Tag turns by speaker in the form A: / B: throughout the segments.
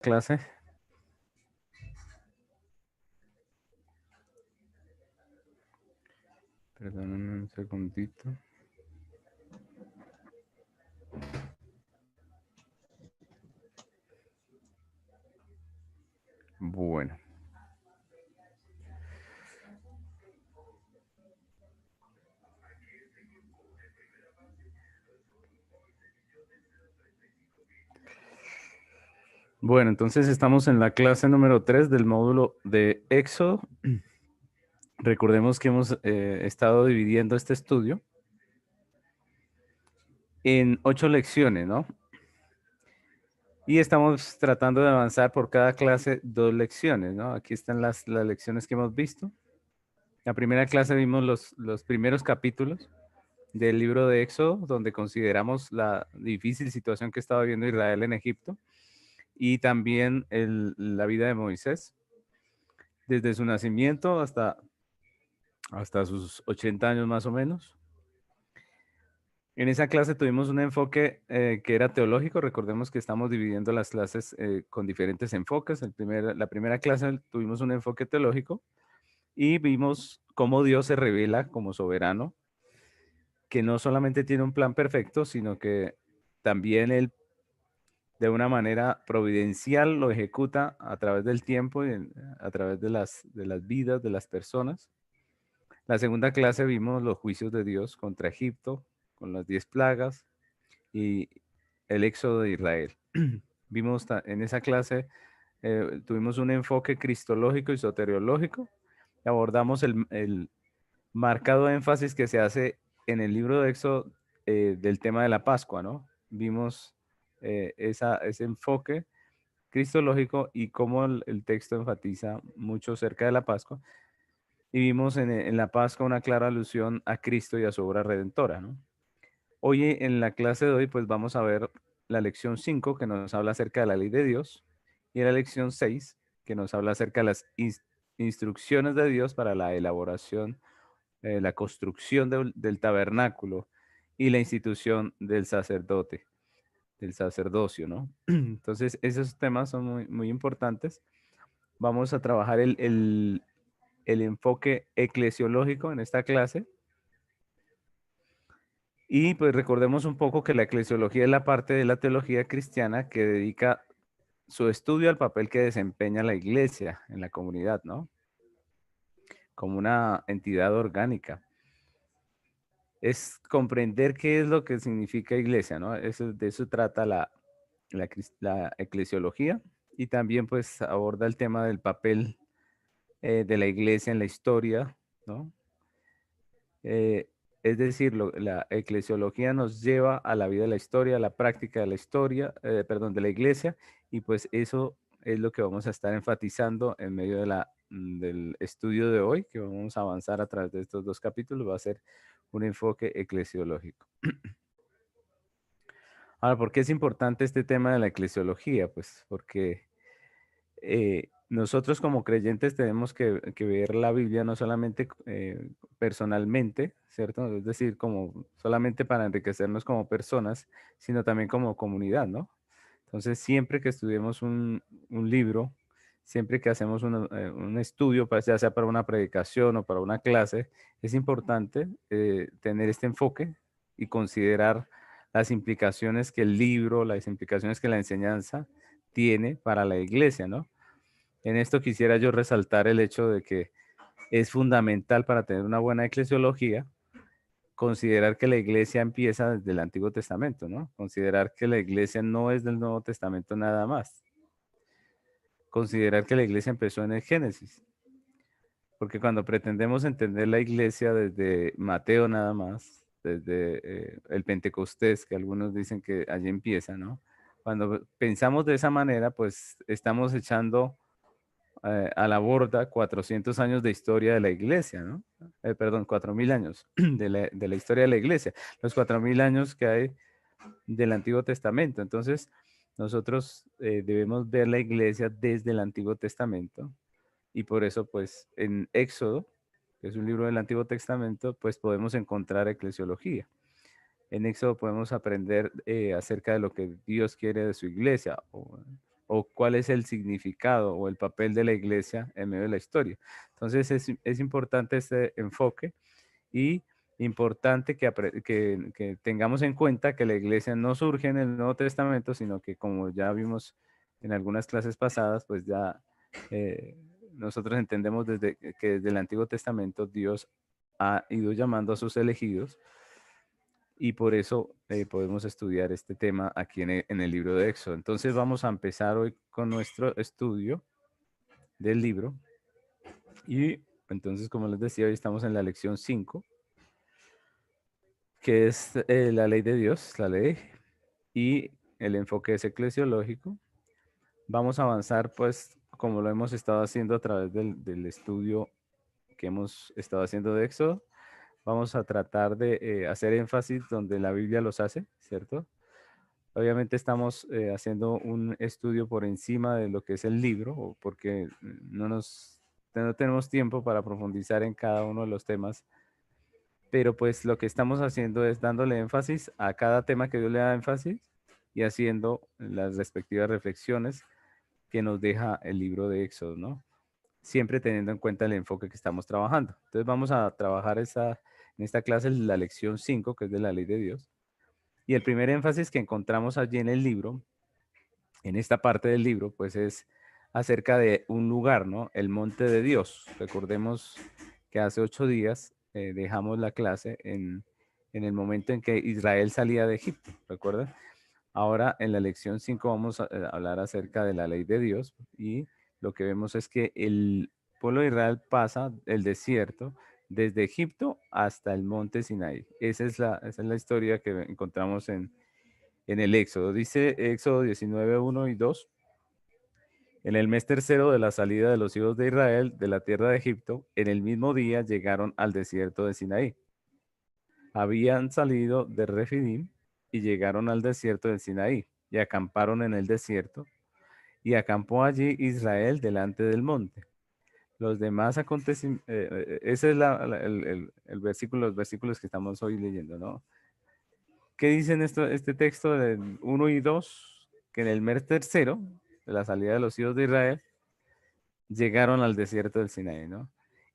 A: clase. Perdónenme un segundito. Bueno. Bueno, entonces estamos en la clase número 3 del módulo de Éxodo. Recordemos que hemos estado dividiendo este estudio en 8 lecciones, ¿no? Y estamos tratando de avanzar por cada clase 2 lecciones, ¿no? Aquí están las lecciones que hemos visto. La primera clase vimos los primeros capítulos del libro de Éxodo, donde consideramos la difícil situación que estaba viviendo Israel en Egipto y también la vida de Moisés, desde su nacimiento hasta sus 80 años más o menos. En esa clase tuvimos un enfoque que era teológico. Recordemos que estamos dividiendo las clases con diferentes enfoques. La primera clase tuvimos un enfoque teológico y vimos cómo Dios se revela como soberano, que no solamente tiene un plan perfecto, sino que también Él de una manera providencial lo ejecuta a través del tiempo y a través de las vidas de las personas. La segunda clase vimos los juicios de Dios contra Egipto, con las 10 plagas y el éxodo de Israel. Vimos en esa clase, tuvimos un enfoque cristológico y soteriológico. Abordamos el marcado énfasis que se hace en el libro de Éxodo del tema de la Pascua, ¿no? Vimos ese enfoque cristológico y cómo el texto enfatiza mucho cerca de la Pascua. Y vimos en la Pascua una clara alusión a Cristo y a su obra redentora, ¿no? Hoy en la clase de hoy pues vamos a ver la lección 5 que nos habla acerca de la ley de Dios y la lección 6 que nos habla acerca de las instrucciones de Dios para la elaboración, la construcción del tabernáculo y la institución del sacerdote, del sacerdocio, ¿no? Entonces esos temas son muy, muy importantes. Vamos a trabajar el enfoque eclesiológico en esta clase. Y pues recordemos un poco que la eclesiología es la parte de la teología cristiana que dedica su estudio al papel que desempeña la iglesia en la comunidad, ¿no? Como una entidad orgánica. Es comprender qué es lo que significa iglesia, ¿no? De eso trata la eclesiología y también pues aborda el tema del papel de la iglesia en la historia, ¿no? Eh, es decir, la eclesiología nos lleva a la vida de la historia, a la práctica de la historia, perdón, de la iglesia, y pues eso es lo que vamos a estar enfatizando en medio del estudio de hoy, que vamos a avanzar a través de estos 2 capítulos, va a ser un enfoque eclesiológico. Ahora, ¿por qué es importante este tema de la eclesiología? Pues porque nosotros como creyentes tenemos que ver la Biblia no solamente personalmente, ¿cierto? Es decir, como solamente para enriquecernos como personas, sino también como comunidad, ¿no? Entonces, siempre que estudiemos un libro, siempre que hacemos un estudio, ya sea para una predicación o para una clase, es importante tener este enfoque y considerar las implicaciones que el libro, las implicaciones que la enseñanza tiene para la iglesia, ¿no? En esto quisiera yo resaltar el hecho de que es fundamental para tener una buena eclesiología considerar que la iglesia empieza desde el Antiguo Testamento, ¿no? Considerar que la iglesia no es del Nuevo Testamento nada más. Considerar que la iglesia empezó en el Génesis. Porque cuando pretendemos entender la iglesia desde Mateo nada más, desde el Pentecostés, que algunos dicen que allí empieza, ¿no? Cuando pensamos de esa manera, pues estamos echando a la borda 400 años de historia de la iglesia, ¿no? Perdón, 4000 años de la historia de la iglesia, los 4000 años que hay del Antiguo Testamento. Entonces, nosotros debemos ver la iglesia desde el Antiguo Testamento y por eso, pues, en Éxodo, que es un libro del Antiguo Testamento, pues podemos encontrar eclesiología. En Éxodo podemos aprender acerca de lo que Dios quiere de su iglesia o o cuál es el significado o el papel de la iglesia en medio de la historia. Entonces es importante este enfoque y importante que tengamos en cuenta que la iglesia no surge en el Nuevo Testamento, sino que como ya vimos en algunas clases pasadas, pues ya eh, nosotros entendemos que desde el Antiguo Testamento Dios ha ido llamando a sus elegidos y por eso podemos estudiar este tema aquí en el libro de Éxodo. Entonces vamos a empezar hoy con nuestro estudio del libro y entonces, como les decía, hoy estamos en la lección 5, que es la ley de Dios, la ley, y el enfoque es eclesiológico. Vamos a avanzar, pues, como lo hemos estado haciendo a través del estudio que hemos estado haciendo de Éxodo. Vamos a tratar de hacer énfasis donde la Biblia los hace, ¿cierto? Obviamente estamos haciendo un estudio por encima de lo que es el libro, porque no tenemos tiempo para profundizar en cada uno de los temas, pero pues lo que estamos haciendo es dándole énfasis a cada tema que Dios le da énfasis y haciendo las respectivas reflexiones que nos deja el libro de Éxodo, ¿no? Siempre teniendo en cuenta el enfoque que estamos trabajando. Entonces vamos a trabajar en esta clase la lección 5, que es de la ley de Dios. Y el primer énfasis que encontramos allí en el libro, en esta parte del libro, pues es acerca de un lugar, ¿no? El monte de Dios. Recordemos que hace 8 días dejamos la clase en el momento en que Israel salía de Egipto, ¿recuerdan? Ahora en la lección 5 vamos a hablar acerca de la ley de Dios y lo que vemos es que el pueblo de Israel pasa el desierto desde Egipto hasta el monte Sinaí. Esa es la historia que encontramos en el Éxodo. Dice Éxodo 19, 1 y 2. En el mes tercero de la salida de los hijos de Israel de la tierra de Egipto, en el mismo día llegaron al desierto de Sinaí. Habían salido de Refidim y llegaron al desierto del Sinaí y acamparon en el desierto y acampó allí Israel delante del monte. Los demás acontecimientos, ese es el versículo, los versículos que estamos hoy leyendo, ¿no? ¿Qué dicen este texto del 1 y 2? Que en el mes tercero de la salida de los hijos de Israel llegaron al desierto del Sinaí, ¿no?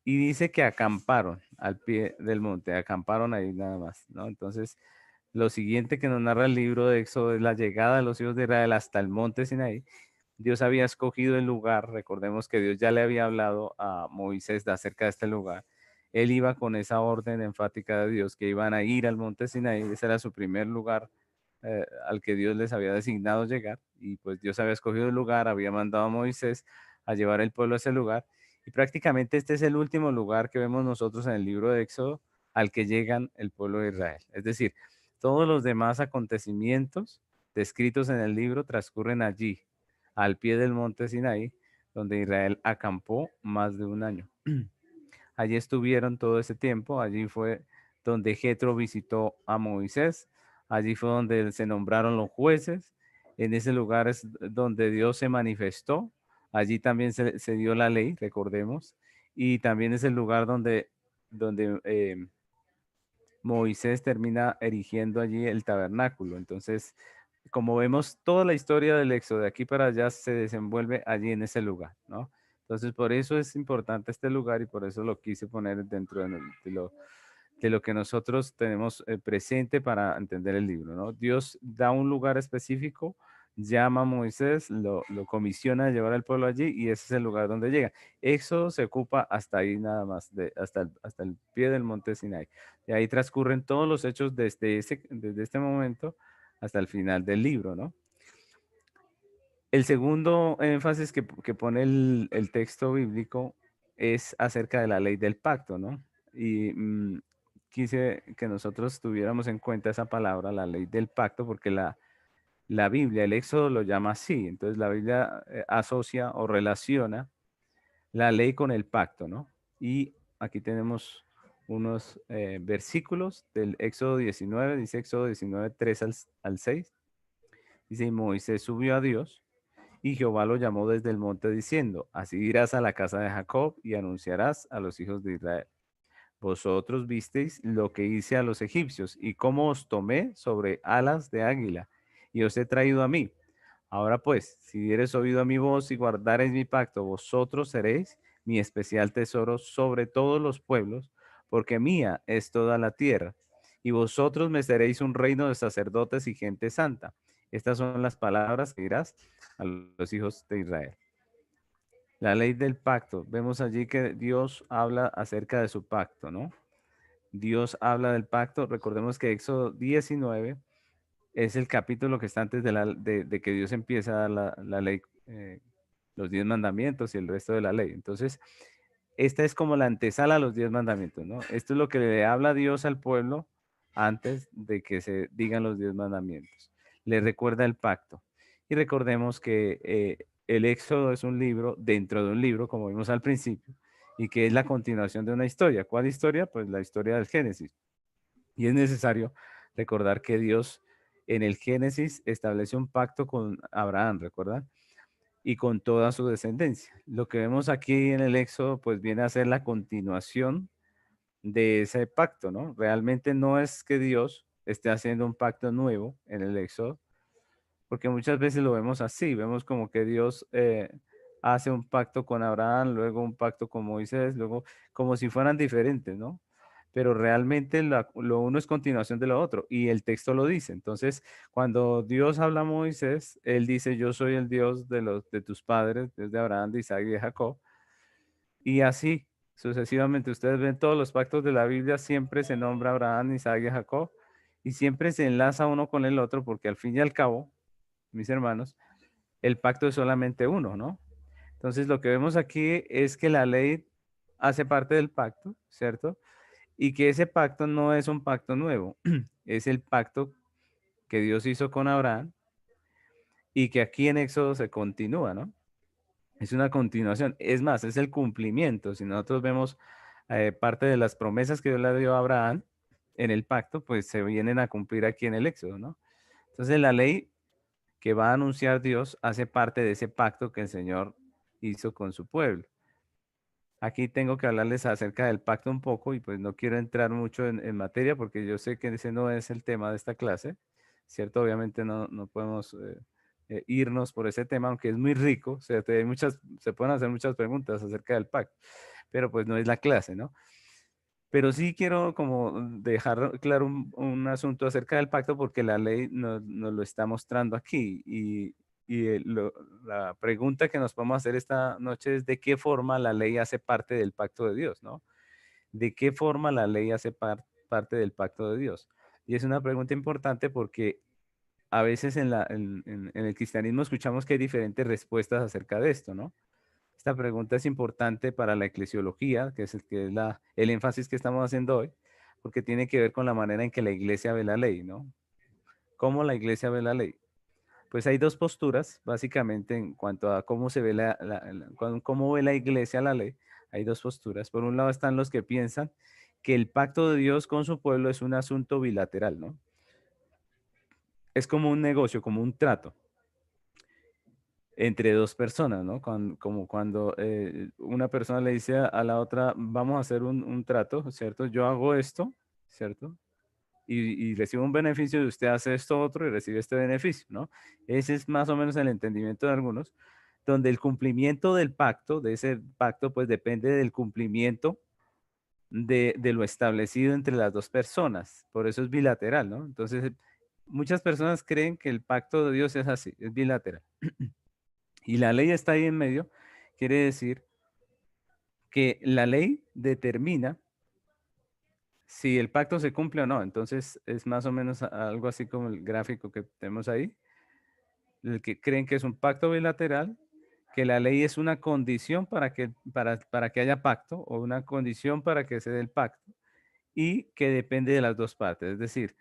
A: Y dice que acamparon al pie del monte, acamparon ahí nada más, ¿no? Entonces, lo siguiente que nos narra el libro de Éxodo es la llegada de los hijos de Israel hasta el monte Sinaí. Dios había escogido el lugar, recordemos que Dios ya le había hablado a Moisés acerca de este lugar. Él iba con esa orden enfática de Dios que iban a ir al monte Sinaí, ese era su primer lugar al que Dios les había designado llegar, y pues Dios había escogido el lugar, había mandado a Moisés a llevar el pueblo a ese lugar, y prácticamente este es el último lugar que vemos nosotros en el libro de Éxodo al que llegan el pueblo de Israel. Es decir, todos los demás acontecimientos descritos en el libro transcurren allí, al pie del monte Sinaí, donde Israel acampó más de un año. Allí estuvieron todo ese tiempo, allí fue donde Jetro visitó a Moisés, allí fue donde se nombraron los jueces, en ese lugar es donde Dios se manifestó, allí también se dio la ley, recordemos, y también es el lugar donde Moisés termina erigiendo allí el tabernáculo. Entonces, como vemos, toda la historia del éxodo de aquí para allá se desenvuelve allí en ese lugar, ¿no? Entonces, por eso es importante este lugar y por eso lo quise poner dentro de lo que nosotros tenemos presente para entender el libro, ¿no? Dios da un lugar específico, llama a Moisés, lo comisiona a llevar al pueblo allí y ese es el lugar donde llega. Éxodo se ocupa hasta ahí nada más, hasta el pie del monte Sinai. Y ahí transcurren todos los hechos desde este momento hasta el final del libro, ¿no? El segundo énfasis que pone el texto bíblico es acerca de la ley del pacto, ¿no? Y quise que nosotros tuviéramos en cuenta esa palabra, la ley del pacto, porque la Biblia, el Éxodo lo llama así. Entonces la Biblia asocia o relaciona la ley con el pacto, ¿no? Y aquí tenemos unos versículos del Éxodo 19, dice Éxodo 19, 3 al 6. Dice, y Moisés subió a Dios y Jehová lo llamó desde el monte diciendo, así irás a la casa de Jacob y anunciarás a los hijos de Israel. Vosotros visteis lo que hice a los egipcios y cómo os tomé sobre alas de águila y os he traído a mí. Ahora pues, si diereis oído a mi voz y guardareis mi pacto, vosotros seréis mi especial tesoro sobre todos los pueblos, porque mía es toda la tierra. Y vosotros me seréis un reino de sacerdotes y gente santa. Estas son las palabras que dirás a los hijos de Israel. La ley del pacto. Vemos allí que Dios habla acerca de su pacto, ¿no? Dios habla del pacto. Recordemos que Éxodo 19 es el capítulo que está antes de que Dios empieza a dar la ley, los 10 mandamientos y el resto de la ley. Entonces, esta es como la antesala a los 10 mandamientos, ¿no? Esto es lo que le habla Dios al pueblo antes de que se digan los 10 mandamientos. Le recuerda el pacto. Y recordemos que el Éxodo es un libro dentro de un libro, como vimos al principio, y que es la continuación de una historia. ¿Cuál historia? Pues la historia del Génesis. Y es necesario recordar que Dios en el Génesis establece un pacto con Abraham, ¿recuerdan? Y con toda su descendencia. Lo que vemos aquí en el Éxodo, pues viene a ser la continuación de ese pacto, ¿no? Realmente no es que Dios esté haciendo un pacto nuevo en el Éxodo, porque muchas veces lo vemos así, vemos como que Dios hace un pacto con Abraham, luego un pacto con Moisés, luego como si fueran diferentes, ¿no? Pero realmente lo uno es continuación de lo otro y el texto lo dice. Entonces, cuando Dios habla a Moisés, él dice, yo soy el Dios de tus padres, Dios de Abraham, de Isaac y de Jacob. Y así sucesivamente, ustedes ven todos los pactos de la Biblia, siempre se nombra Abraham, Isaac y Jacob y siempre se enlaza uno con el otro porque al fin y al cabo, mis hermanos, el pacto es solamente uno, ¿no? Entonces, lo que vemos aquí es que la ley hace parte del pacto, ¿cierto? Y que ese pacto no es un pacto nuevo, es el pacto que Dios hizo con Abraham y que aquí en Éxodo se continúa, ¿no? Es una continuación, es más, es el cumplimiento. Si nosotros vemos parte de las promesas que Dios le dio a Abraham en el pacto, pues se vienen a cumplir aquí en el Éxodo, ¿no? Entonces la ley que va a anunciar Dios hace parte de ese pacto que el Señor hizo con su pueblo. Aquí tengo que hablarles acerca del pacto un poco y pues no quiero entrar mucho en materia porque yo sé que ese no es el tema de esta clase, ¿cierto? Obviamente no podemos irnos por ese tema, aunque es muy rico, ¿cierto? Hay muchas, se pueden hacer muchas preguntas acerca del pacto, pero pues no es la clase, ¿no? Pero sí quiero como dejar claro un asunto acerca del pacto porque la ley nos lo está mostrando aquí y la pregunta que nos podemos hacer esta noche es de qué forma la ley hace parte del pacto de Dios, ¿no? ¿De qué forma la ley hace parte del pacto de Dios? Y es una pregunta importante porque a veces en el cristianismo escuchamos que hay diferentes respuestas acerca de esto, ¿no? Esta pregunta es importante para la eclesiología, que es el énfasis que estamos haciendo hoy, porque tiene que ver con la manera en que la iglesia ve la ley, ¿no? ¿Cómo la iglesia ve la ley? Pues hay dos posturas, básicamente, en cuanto a cómo se ve cómo ve la iglesia la ley. Hay dos posturas. Por un lado están los que piensan que el pacto de Dios con su pueblo es un asunto bilateral, ¿no? Es como un negocio, como un trato entre dos personas, ¿no? Como cuando una persona le dice a la otra, vamos a hacer un trato, ¿cierto? Yo hago esto, ¿cierto? Y recibo un beneficio y usted hace esto otro y recibe este beneficio, ¿no? Ese es más o menos el entendimiento de algunos, donde el cumplimiento del pacto, de ese pacto, pues depende del cumplimiento de lo establecido entre las dos personas. Por eso es bilateral, ¿no? Entonces, muchas personas creen que el pacto de Dios es así, es bilateral. Y la ley está ahí en medio, quiere decir que la ley determina si el pacto se cumple o no. Entonces es más o menos algo así como el gráfico que tenemos ahí, el que creen que es un pacto bilateral, que la ley es una condición para que haya pacto o una condición para que se dé el pacto y que depende de las dos partes. Es decir,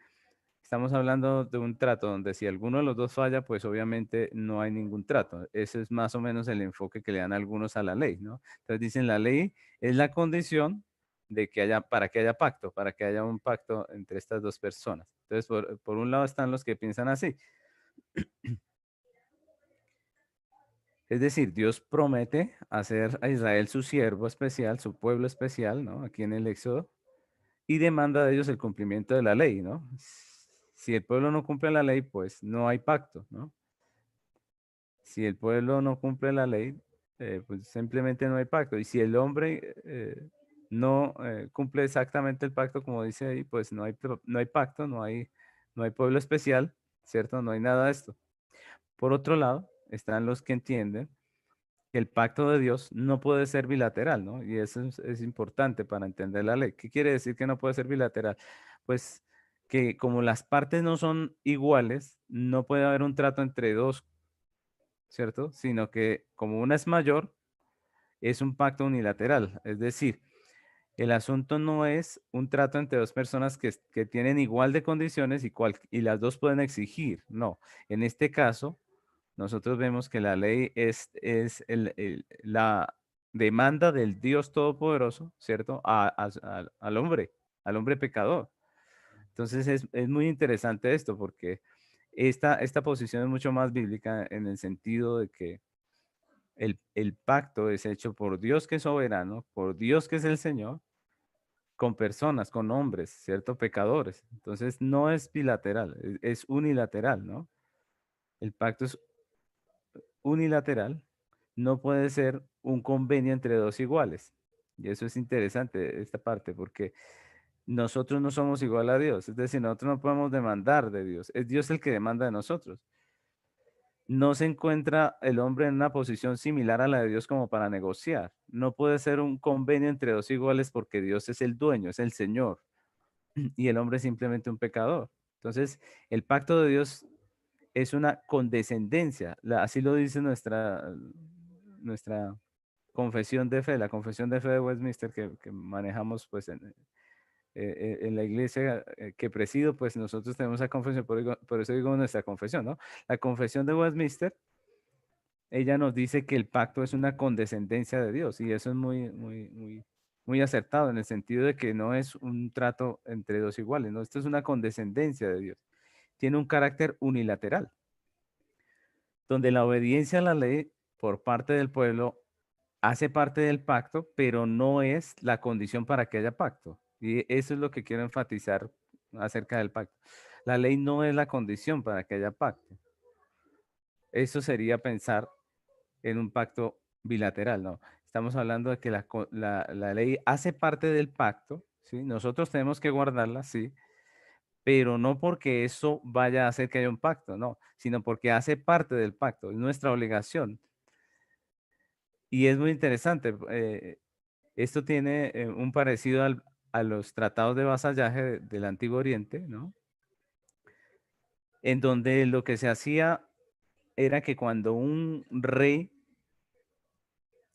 A: estamos hablando de un trato donde si alguno de los dos falla, pues obviamente no hay ningún trato. Ese es más o menos el enfoque que le dan algunos a la ley, ¿no? Entonces dicen la ley es la condición de que haya, para que haya pacto, para que haya un pacto entre estas dos personas. Entonces, por un lado están los que piensan así. Es decir, Dios promete hacer a Israel su siervo especial, su pueblo especial, ¿no? Aquí en el Éxodo, y demanda de ellos el cumplimiento de la ley, ¿no? Si el pueblo no cumple la ley, pues no hay pacto, ¿no? Si el pueblo no cumple la ley, pues simplemente no hay pacto. Y si el hombre no cumple exactamente el pacto, como dice ahí, pues no hay pacto, no hay pueblo especial, ¿cierto? No hay nada de esto. Por otro lado, están los que entienden que el pacto de Dios no puede ser bilateral, ¿no? Y eso es importante para entender la ley. ¿Qué quiere decir que no puede ser bilateral? Pues que como las partes no son iguales, no puede haber un trato entre dos, ¿cierto? Sino que como una es mayor, es un pacto unilateral. Es decir, el asunto no es un trato entre dos personas que tienen igual de condiciones y las dos pueden exigir. No, en este caso, nosotros vemos que la ley es la demanda del Dios Todopoderoso, ¿cierto? Al hombre pecador. Entonces es muy interesante esto porque esta posición es mucho más bíblica en el sentido de que el pacto es hecho por Dios que es soberano, por Dios que es el Señor, con personas, con hombres, ¿cierto? Pecadores. Entonces no es bilateral, es unilateral, ¿no? El pacto es unilateral, no puede ser un convenio entre dos iguales. Y eso es interesante, esta parte, porque nosotros no somos igual a Dios. Es decir, nosotros no podemos demandar de Dios. Es Dios el que demanda de nosotros. No se encuentra el hombre en una posición similar a la de Dios como para negociar. No puede ser un convenio entre dos iguales porque Dios es el dueño, es el Señor, y el hombre es simplemente un pecador. Entonces, el pacto de Dios es una condescendencia, así lo dice nuestra confesión de fe, la confesión de fe de Westminster que manejamos pues en la iglesia que presido, pues nosotros tenemos esa confesión, por eso digo nuestra confesión, ¿no? La confesión de Westminster, ella nos dice que el pacto es una condescendencia de Dios y eso es muy acertado en el sentido de que no es un trato entre dos iguales, ¿no? Esto es una condescendencia de Dios. Tiene un carácter unilateral, donde la obediencia a la ley por parte del pueblo hace parte del pacto, pero no es la condición para que haya pacto. Y eso es lo que quiero enfatizar acerca del pacto. La ley no es la condición para que haya pacto. Eso sería pensar en un pacto bilateral, ¿no? Estamos hablando de que la ley hace parte del pacto, ¿sí? Nosotros tenemos que guardarla, sí, pero no porque eso vaya a hacer que haya un pacto, no, sino porque hace parte del pacto, es nuestra obligación. Y es muy interesante. Esto tiene un parecido a los tratados de vasallaje del Antiguo Oriente, ¿no? En donde lo que se hacía era que cuando un rey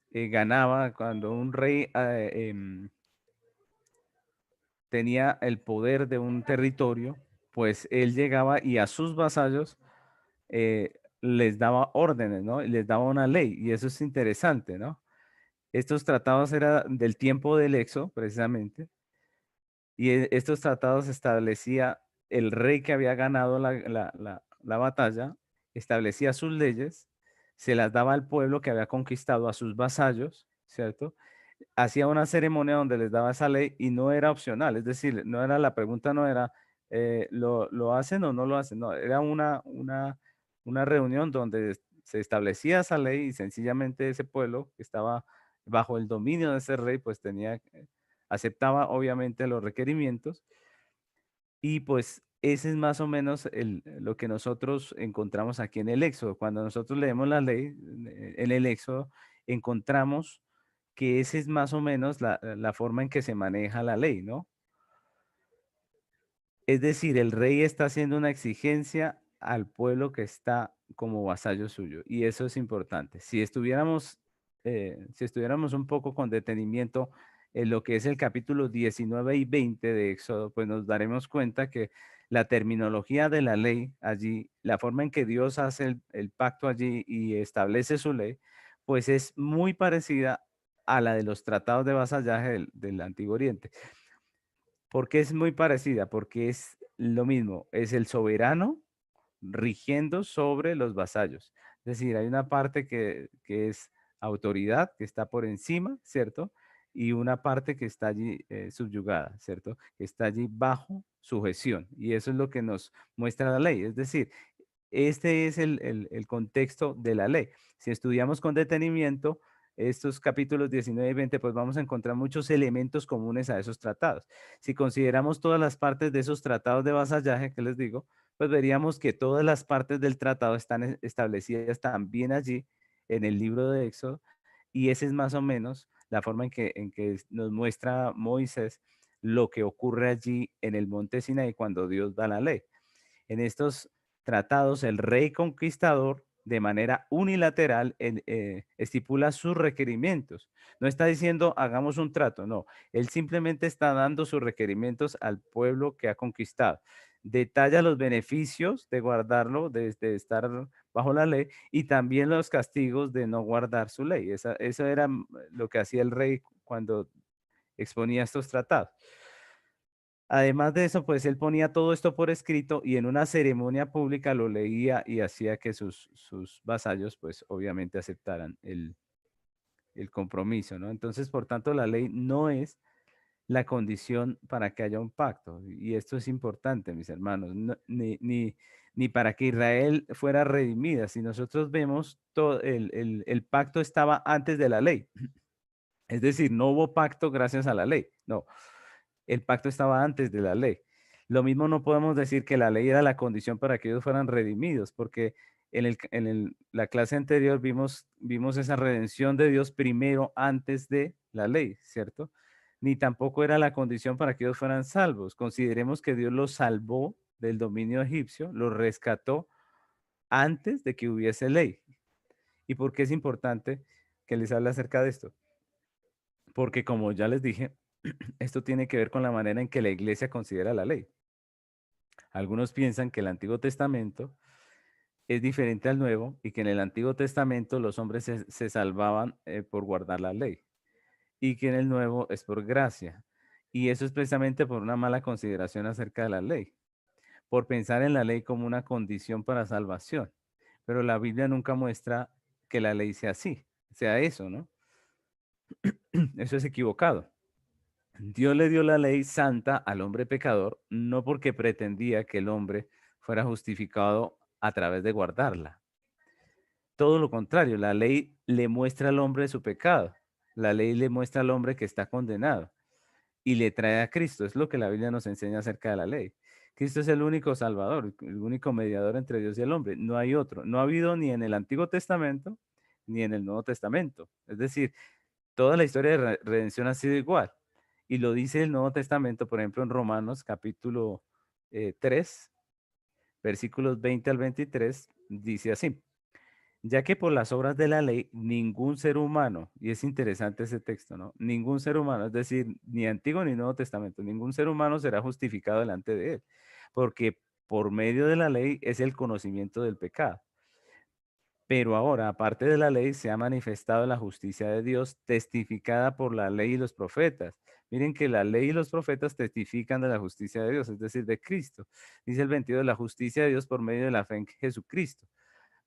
A: ganaba, cuando un rey tenía el poder de un territorio, pues él llegaba y a sus vasallos les daba órdenes, ¿no? Y les daba una ley, y eso es interesante, ¿no? Estos tratados eran del tiempo del Éxodo, precisamente, y estos tratados establecía el rey que había ganado la batalla, establecía sus leyes, se las daba al pueblo que había conquistado, a sus vasallos, ¿cierto? Hacía una ceremonia donde les daba esa ley y no era opcional, es decir, no era la pregunta, no era, ¿lo hacen o no lo hacen? No, era una reunión donde se establecía esa ley y sencillamente ese pueblo que estaba bajo el dominio de ese rey, pues aceptaba obviamente los requerimientos y pues ese es más o menos lo que nosotros encontramos aquí en el Éxodo. Cuando nosotros leemos la ley en el Éxodo, encontramos que esa es más o menos la forma en que se maneja la ley, ¿no? Es decir, el rey está haciendo una exigencia al pueblo que está como vasallo suyo, y eso es importante. Si estuviéramos un poco con detenimiento en lo que es el capítulo 19 y 20 de Éxodo, pues nos daremos cuenta que la terminología de la ley allí, la forma en que Dios hace el pacto allí y establece su ley, pues es muy parecida a la de los tratados de vasallaje del Antiguo Oriente. ¿Por qué es muy parecida? Porque es lo mismo, es el soberano rigiendo sobre los vasallos. Es decir, hay una parte que es autoridad, que está por encima, ¿cierto? Y una parte que está allí subyugada, ¿cierto? Que está allí bajo sujeción. Y eso es lo que nos muestra la ley. Es decir, Este es el contexto de la ley. Si estudiamos con detenimiento estos capítulos 19 y 20, pues vamos a encontrar muchos elementos comunes a esos tratados. Si consideramos todas las partes de esos tratados de vasallaje que les digo, pues veríamos que todas las partes del tratado están establecidas también allí en el libro de Éxodo, y esa es más o menos la forma en que nos muestra Moisés lo que ocurre allí en el monte Sinaí cuando Dios da la ley. En estos tratados, el rey conquistador, de manera unilateral, estipula sus requerimientos. No está diciendo hagamos un trato, no. Él simplemente está dando sus requerimientos al pueblo que ha conquistado. Detalla los beneficios de guardarlo, de estar bajo la ley, y también los castigos de no guardar su ley. Eso era lo que hacía el rey cuando exponía estos tratados. Además de eso, pues él ponía todo esto por escrito y en una ceremonia pública lo leía y hacía que sus vasallos, pues obviamente aceptaran el compromiso, ¿no? Entonces, por tanto, la ley no es la condición para que haya un pacto. Y esto es importante, mis hermanos, ni para que Israel fuera redimida. Si nosotros vemos, todo el pacto estaba antes de la ley. Es decir, no hubo pacto gracias a la ley. No, el pacto estaba antes de la ley. Lo mismo no podemos decir que la ley era la condición para que ellos fueran redimidos, porque la clase anterior vimos esa redención de Dios primero antes de la ley, ¿cierto? Ni tampoco era la condición para que ellos fueran salvos. Consideremos que Dios los salvó del dominio egipcio, los rescató antes de que hubiese ley. ¿Y por qué es importante que les hable acerca de esto? Porque como ya les dije, esto tiene que ver con la manera en que la iglesia considera la ley. Algunos piensan que el Antiguo Testamento es diferente al Nuevo y que en el Antiguo Testamento los hombres se salvaban por guardar la ley y que en el Nuevo es por gracia. Y eso es precisamente por una mala consideración acerca de la ley, por pensar en la ley como una condición para salvación. Pero la Biblia nunca muestra que la ley sea así, sea eso, ¿no? Eso es equivocado. Dios le dio la ley santa al hombre pecador, no porque pretendía que el hombre fuera justificado a través de guardarla. Todo lo contrario, la ley le muestra al hombre su pecado. La ley le muestra al hombre que está condenado y le trae a Cristo. Es lo que la Biblia nos enseña acerca de la ley. Cristo es el único Salvador, el único mediador entre Dios y el hombre. No hay otro. No ha habido ni en el Antiguo Testamento ni en el Nuevo Testamento. Es decir, toda la historia de redención ha sido igual. Y lo dice el Nuevo Testamento, por ejemplo, en Romanos capítulo 3, versículos 20 al 23, dice así: ya que por las obras de la ley ningún ser humano, y es interesante ese texto, ¿no? Ningún ser humano, es decir, ni Antiguo ni Nuevo Testamento, ningún ser humano será justificado delante de él, porque por medio de la ley es el conocimiento del pecado. Pero ahora, aparte de la ley, se ha manifestado la justicia de Dios, testificada por la ley y los profetas. Miren que la ley y los profetas testifican de la justicia de Dios, es decir, de Cristo. Dice el 22, la justicia de Dios por medio de la fe en Jesucristo,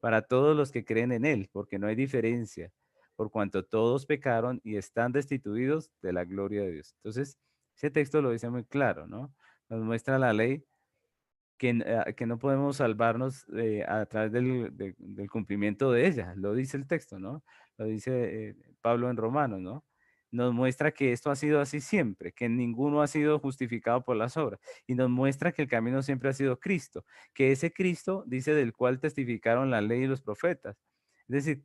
A: para todos los que creen en Él, porque no hay diferencia, por cuanto todos pecaron y están destituidos de la gloria de Dios. Entonces, ese texto lo dice muy claro, ¿no? Nos muestra la ley que no podemos salvarnos a través del cumplimiento de ella. Lo dice el texto, ¿no? Lo dice Pablo en Romanos, ¿no? Nos muestra que esto ha sido así siempre, que ninguno ha sido justificado por las obras. Y nos muestra que el camino siempre ha sido Cristo, que ese Cristo dice del cual testificaron la ley y los profetas. Es decir,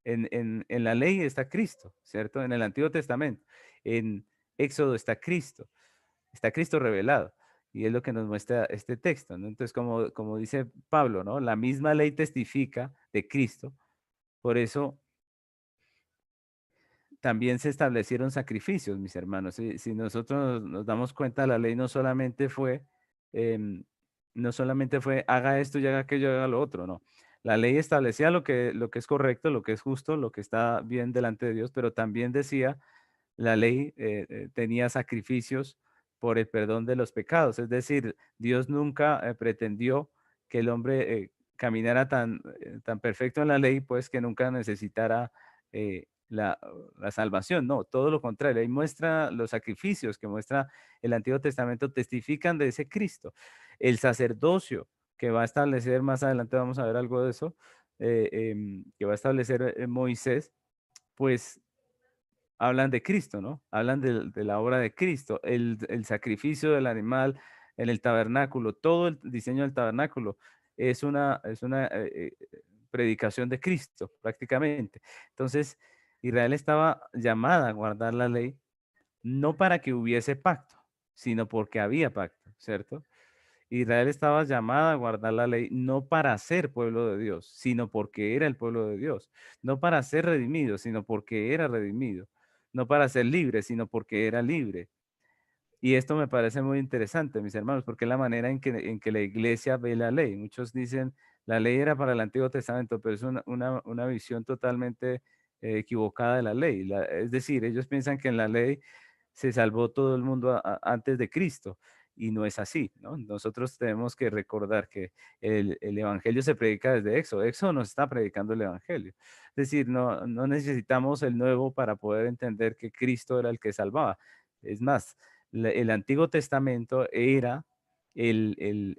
A: en la ley está Cristo, ¿cierto? En el Antiguo Testamento. En Éxodo está Cristo revelado. Y es lo que nos muestra este texto, ¿no? Entonces, como dice Pablo, ¿no? La misma ley testifica de Cristo. Por eso también se establecieron sacrificios, mis hermanos. Si nosotros nos damos cuenta, la ley em, no solamente fue haga esto y haga aquello, haga lo otro, no. La ley establecía lo que es correcto, lo que es justo, lo que está bien delante de Dios, pero también decía la ley tenía sacrificios por el perdón de los pecados. Es decir, Dios nunca pretendió que el hombre caminara tan perfecto en la ley, pues que nunca necesitara la salvación. No, todo lo contrario. Ahí muestra los sacrificios que muestra el Antiguo Testamento, testifican de ese Cristo. El sacerdocio que va a establecer, más adelante vamos a ver algo de eso, que va a establecer Moisés, pues hablan de Cristo, ¿no? Hablan de la obra de Cristo, el sacrificio del animal en el tabernáculo, todo el diseño del tabernáculo es una predicación de Cristo, prácticamente. Entonces, Israel estaba llamada a guardar la ley, no para que hubiese pacto, sino porque había pacto, ¿cierto? Israel estaba llamada a guardar la ley no para ser pueblo de Dios, sino porque era el pueblo de Dios. No para ser redimido, sino porque era redimido. No para ser libre, sino porque era libre. Y esto me parece muy interesante, mis hermanos, porque es la manera en que la iglesia ve la ley. Muchos dicen, la ley era para el Antiguo Testamento, pero es una visión totalmente equivocada de la ley. Es decir, ellos piensan que en la ley se salvó todo el mundo antes de Cristo. Y no es así, ¿no? Nosotros tenemos que recordar que el Evangelio se predica desde Éxodo. Éxodo nos está predicando el Evangelio. Es decir, no necesitamos el nuevo para poder entender que Cristo era el que salvaba. Es más, el Antiguo Testamento era el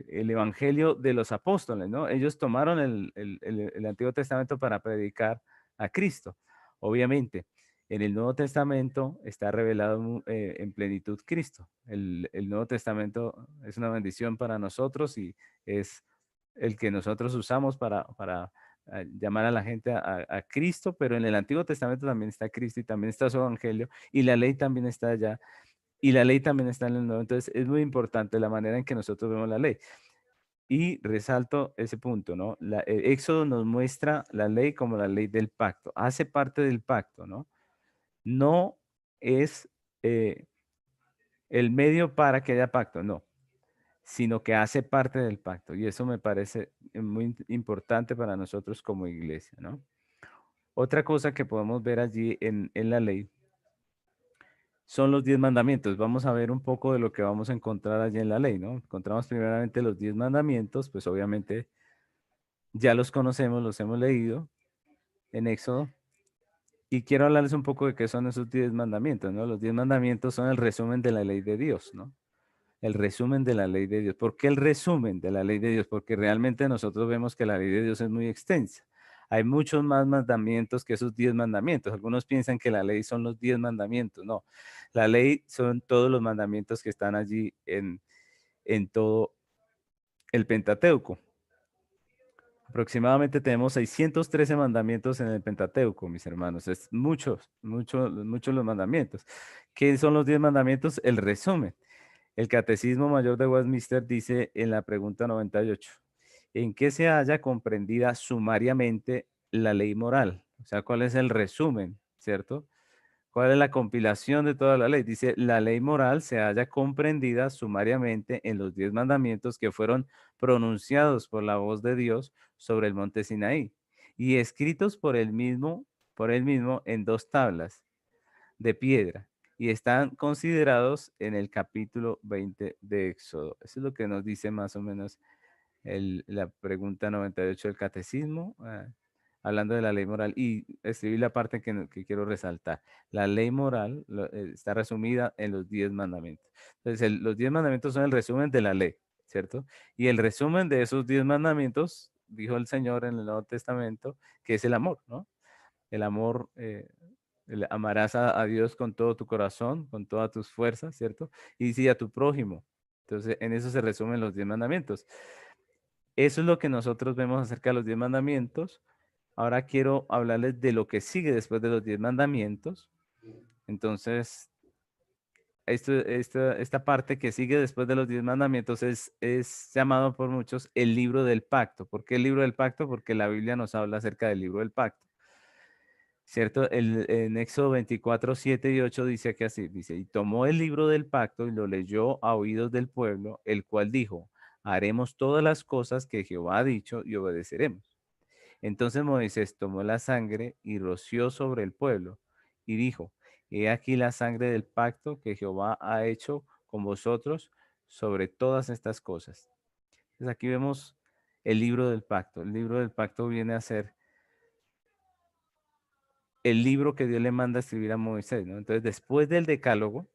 A: Evangelio de los apóstoles, ¿no? Ellos tomaron el Antiguo Testamento para predicar a Cristo. Obviamente, en el Nuevo Testamento está revelado en plenitud Cristo. El Nuevo Testamento es una bendición para nosotros y es el que nosotros usamos para llamar a la gente a Cristo, pero en el Antiguo Testamento también está Cristo y también está su Evangelio y la ley también está allá y la ley también está en el Nuevo. Entonces es muy importante la manera en que nosotros vemos la ley. Y resalto ese punto, ¿no? El Éxodo nos muestra la ley como la ley del pacto, hace parte del pacto, ¿no? No es el medio para que haya pacto, no, sino que hace parte del pacto. Y eso me parece muy importante para nosotros como iglesia, ¿no? Otra cosa que podemos ver allí en la ley son los 10 mandamientos. Vamos a ver un poco de lo que vamos a encontrar allí en la ley, ¿no? Encontramos primeramente los 10 mandamientos, pues obviamente ya los conocemos, los hemos leído en Éxodo. Y quiero hablarles un poco de qué son esos 10 mandamientos, ¿no? Los 10 mandamientos son el resumen de la ley de Dios, ¿no? El resumen de la ley de Dios. ¿Por qué el resumen de la ley de Dios? Porque realmente nosotros vemos que la ley de Dios es muy extensa. Hay muchos más mandamientos que esos 10 mandamientos. Algunos piensan que la ley son los 10 mandamientos. No, la ley son todos los mandamientos que están allí en todo el Pentateuco. Aproximadamente tenemos 613 mandamientos en el Pentateuco, mis hermanos. Es muchos, muchos, muchos los mandamientos. ¿Qué son los 10 mandamientos? El resumen. El Catecismo Mayor de Westminster dice en la pregunta 98, ¿en qué se halla comprendida sumariamente la ley moral? O sea, ¿cuál es el resumen, cierto? ¿Cuál es la compilación de toda la ley? Dice, la ley moral se halla comprendida sumariamente en los 10 mandamientos que fueron pronunciados por la voz de Dios sobre el monte Sinaí y escritos por él mismo en dos tablas de piedra y están considerados en el capítulo 20 de Éxodo. Eso es lo que nos dice más o menos la pregunta 98 del catecismo, hablando de la ley moral. Y escribí la parte que quiero resaltar. La ley moral está resumida en los 10 mandamientos. Entonces, los 10 mandamientos son el resumen de la ley, ¿cierto? Y el resumen de esos 10 mandamientos, dijo el Señor en el Nuevo Testamento, que es el amor, ¿no? El amor, amarás a Dios con todo tu corazón, con todas tus fuerzas, ¿cierto? Y sí a tu prójimo. Entonces, en eso se resumen los 10 mandamientos. Eso es lo que nosotros vemos acerca de los 10 mandamientos. Ahora quiero hablarles de lo que sigue después de los 10 mandamientos. Entonces, esta parte que sigue después de los 10 mandamientos es llamado por muchos el libro del pacto. ¿Por qué el libro del pacto? Porque la Biblia nos habla acerca del libro del pacto. ¿Cierto? En Éxodo 24, 7 y 8 dice que así, dice, y tomó el libro del pacto y lo leyó a oídos del pueblo, el cual dijo, haremos todas las cosas que Jehová ha dicho y obedeceremos. Entonces Moisés tomó la sangre y roció sobre el pueblo y dijo, he aquí la sangre del pacto que Jehová ha hecho con vosotros sobre todas estas cosas. Entonces aquí vemos el libro del pacto. El libro del pacto viene a ser el libro que Dios le manda a escribir a Moisés, ¿no? Entonces, después del decálogo,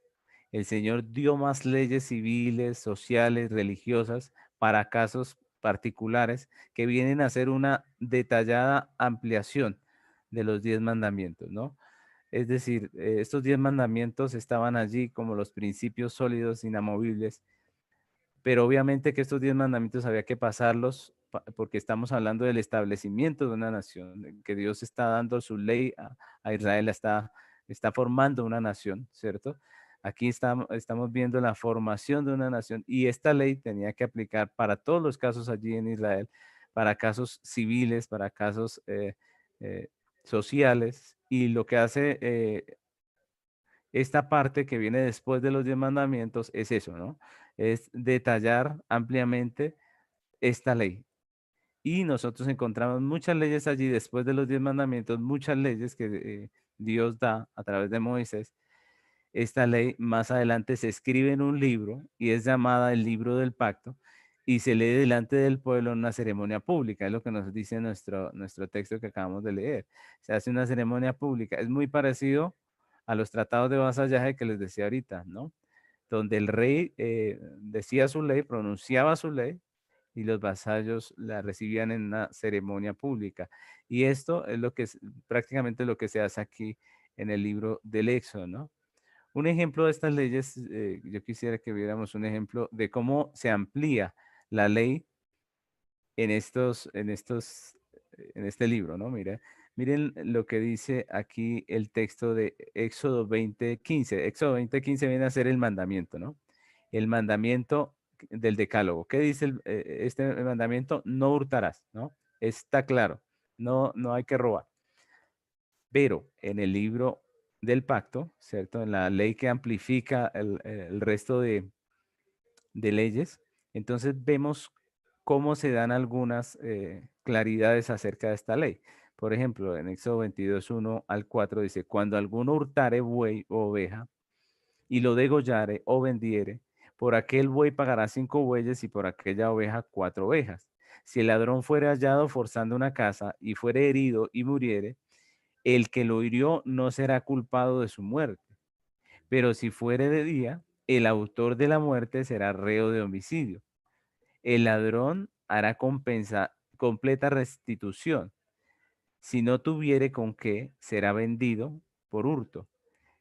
A: el Señor dio más leyes civiles, sociales, religiosas para casos particulares que vienen a ser una detallada ampliación de los 10 mandamientos, ¿no? Es decir, estos 10 mandamientos estaban allí como los principios sólidos, inamovibles, pero obviamente que estos 10 mandamientos había que pasarlos porque estamos hablando del establecimiento de una nación, de que Dios está dando su ley a Israel, está formando una nación, ¿cierto? Aquí estamos viendo la formación de una nación y esta ley tenía que aplicar para todos los casos allí en Israel, para casos civiles, para casos eh, sociales, y lo que hace esta parte que viene después de los 10 mandamientos es eso, ¿no? Es detallar ampliamente esta ley. Y nosotros encontramos muchas leyes allí después de los 10 mandamientos, muchas leyes que Dios da a través de Moisés. Esta ley más adelante se escribe en un libro y es llamada el libro del pacto y se lee delante del pueblo en una ceremonia pública, es lo que nos dice nuestro texto que acabamos de leer. Se hace una ceremonia pública, es muy parecido a los tratados de vasallaje que les decía ahorita, ¿no? Donde el rey decía su ley, pronunciaba su ley y los vasallos la recibían en una ceremonia pública. Y esto es lo que es prácticamente lo que se hace aquí en el libro del Éxodo, ¿no? Un ejemplo de estas leyes, yo quisiera que viéramos un ejemplo de cómo se amplía la ley en este libro, ¿no? Miren lo que dice aquí el texto de Éxodo 20:15. Éxodo 20:15 viene a ser el mandamiento, ¿no? El mandamiento del decálogo. ¿Qué dice este mandamiento? No hurtarás, ¿no? Está claro, no hay que robar. Pero en el libro del pacto, ¿cierto? En la ley que amplifica el resto de leyes, entonces vemos cómo se dan algunas claridades acerca de esta ley. Por ejemplo, en Éxodo 22:1 al 4 dice, cuando alguno hurtare buey o oveja y lo degollare o vendiere, por aquel buey pagará 5 bueyes y por aquella oveja 4 ovejas. Si el ladrón fuere hallado forzando una casa y fuere herido y muriere, el que lo hirió no será culpado de su muerte, pero si fuere de día, el autor de la muerte será reo de homicidio. El ladrón hará completa restitución. Si no tuviere con qué, será vendido por hurto.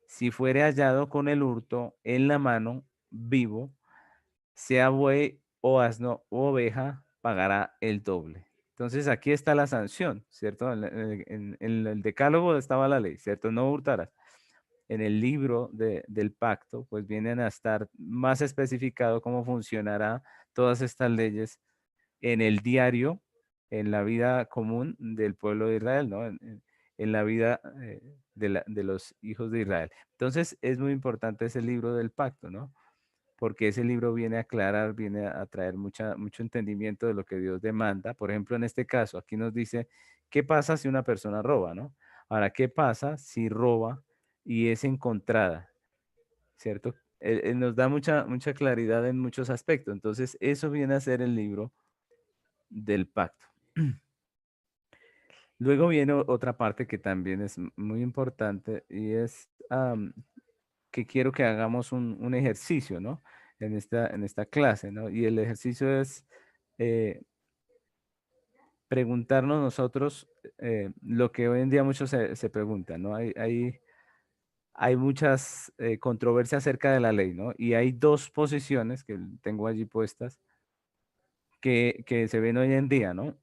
A: Si fuere hallado con el hurto en la mano, vivo, sea buey o asno o oveja, pagará el doble. Entonces aquí está la sanción, ¿cierto? En el decálogo estaba la ley, ¿cierto? No hurtarás. En el libro del pacto, pues vienen a estar más especificado cómo funcionará todas estas leyes en el diario, en la vida común del pueblo de Israel, ¿no? En la vida de los hijos de Israel. Entonces es muy importante ese libro del pacto, ¿no? Porque ese libro viene a aclarar, viene a traer mucho entendimiento de lo que Dios demanda. Por ejemplo, en este caso, aquí nos dice, ¿qué pasa si una persona roba, no? Ahora, ¿qué pasa si roba y es encontrada? ¿Cierto? Él nos da mucha claridad en muchos aspectos. Entonces, eso viene a ser el libro del pacto. Luego viene otra parte que también es muy importante y es que quiero que hagamos un ejercicio, ¿no? En esta clase, ¿no? Y el ejercicio es eh, preguntarnos nosotros lo que hoy en día muchos se preguntan, ¿no? Hay muchas controversias acerca de la ley, ¿no? Y hay dos posiciones que tengo allí puestas que se ven hoy en día, ¿no?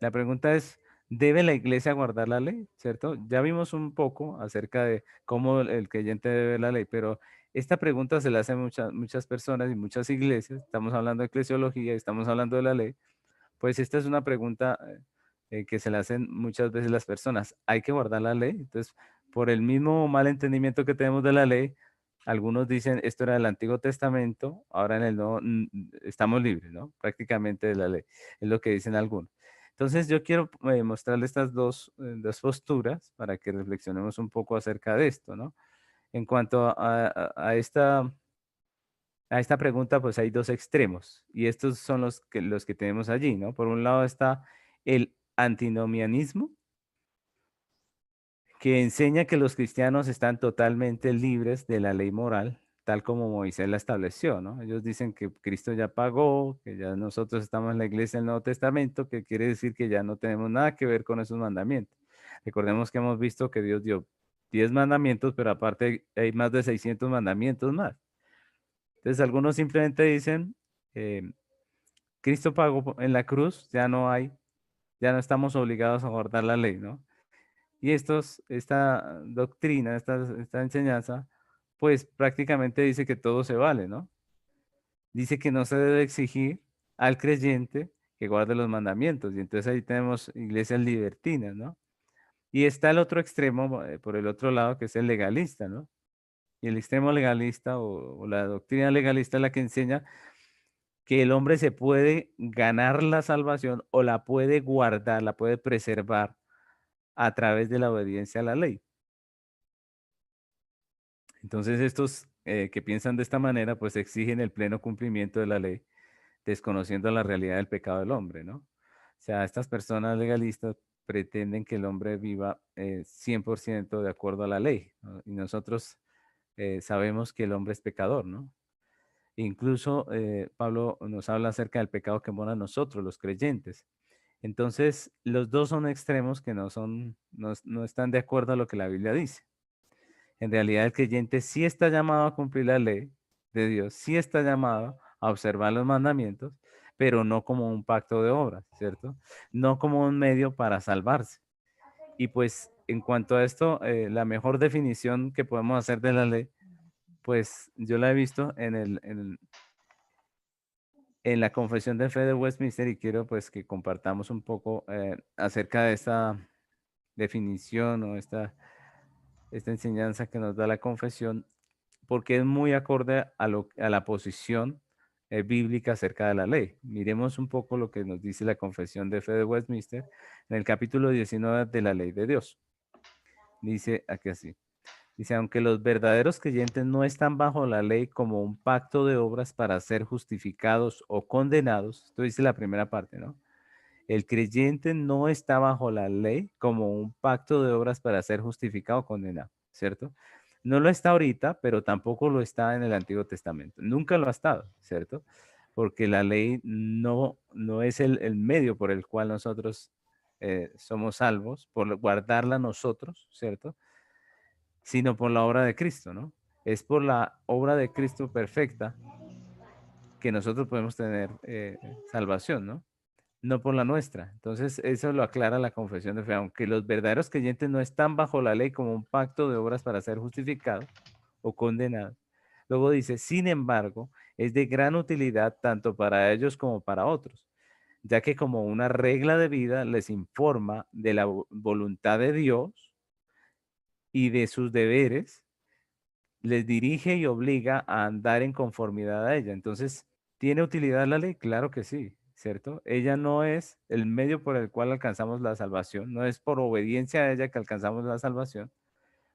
A: La pregunta es, ¿debe la iglesia guardar la ley? ¿Cierto? Ya vimos un poco acerca de cómo el creyente debe ver la ley, pero esta pregunta se la hacen muchas personas y muchas iglesias. Estamos hablando de eclesiología y estamos hablando de la ley. Pues esta es una pregunta que se la hacen muchas veces las personas. ¿Hay que guardar la ley? Entonces, por el mismo mal entendimiento que tenemos de la ley, algunos dicen esto era del Antiguo Testamento, ahora en el Nuevo estamos libres, ¿no? Prácticamente de la ley, es lo que dicen algunos. Entonces, yo quiero mostrarle estas dos posturas para que reflexionemos un poco acerca de esto, ¿no? En cuanto a esta pregunta, pues hay dos extremos y estos son los que tenemos allí, ¿no? Por un lado está el antinomianismo, que enseña que los cristianos están totalmente libres de la ley moral, tal como Moisés la estableció, ¿no? Ellos dicen que Cristo ya pagó, que ya nosotros estamos en la iglesia del Nuevo Testamento, que quiere decir que ya no tenemos nada que ver con esos mandamientos. Recordemos que hemos visto que Dios dio 10 mandamientos, pero aparte hay más de 600 mandamientos más. Entonces algunos simplemente dicen, eh, Cristo pagó en la cruz, ya no estamos obligados a guardar la ley, ¿no? Y esta doctrina, esta enseñanza, pues prácticamente dice que todo se vale, ¿no? Dice que no se debe exigir al creyente que guarde los mandamientos. Y entonces ahí tenemos iglesias libertinas, ¿no? Y está el otro extremo, por el otro lado, que es el legalista, ¿no? Y el extremo legalista o la doctrina legalista es la que enseña que el hombre se puede ganar la salvación o la puede guardar, la puede preservar a través de la obediencia a la ley. Entonces estos que piensan de esta manera, pues exigen el pleno cumplimiento de la ley, desconociendo la realidad del pecado del hombre, ¿no? O sea, estas personas legalistas pretenden que el hombre viva 100% de acuerdo a la ley, ¿no? Y nosotros sabemos que el hombre es pecador, ¿no? Incluso Pablo nos habla acerca del pecado que mora en nosotros, los creyentes. Entonces, los dos son extremos que no están de acuerdo a lo que la Biblia dice. En realidad, el creyente sí está llamado a cumplir la ley de Dios, sí está llamado a observar los mandamientos, pero no como un pacto de obras, ¿cierto? No como un medio para salvarse. Y pues, en cuanto a esto, la mejor definición que podemos hacer de la ley, pues yo la he visto en la Confesión de Fe de Westminster y quiero pues que compartamos un poco acerca de esta definición o esta enseñanza que nos da la confesión, porque es muy acorde a la posición bíblica acerca de la ley. Miremos un poco lo que nos dice la Confesión de Fe de Westminster en el capítulo 19 de la Ley de Dios. Dice aquí así. Dice, aunque los verdaderos creyentes no están bajo la ley como un pacto de obras para ser justificados o condenados, esto dice la primera parte, ¿no? El creyente no está bajo la ley como un pacto de obras para ser justificado o condenado, ¿cierto? No lo está ahorita, pero tampoco lo está en el Antiguo Testamento. Nunca lo ha estado, ¿cierto? Porque la ley no es el medio por el cual nosotros somos salvos, por guardarla nosotros, ¿cierto? Sino por la obra de Cristo, ¿no? Es por la obra de Cristo perfecta que nosotros podemos tener salvación, ¿no? No por la nuestra. Entonces, eso lo aclara la confesión de fe, aunque los verdaderos creyentes no están bajo la ley como un pacto de obras para ser justificados o condenados. Luego dice, sin embargo, es de gran utilidad tanto para ellos como para otros, ya que como una regla de vida les informa de la voluntad de Dios y de sus deberes, les dirige y obliga a andar en conformidad a ella. Entonces, ¿tiene utilidad la ley? Claro que sí, ¿cierto? Ella no es el medio por el cual alcanzamos la salvación, no es por obediencia a ella que alcanzamos la salvación,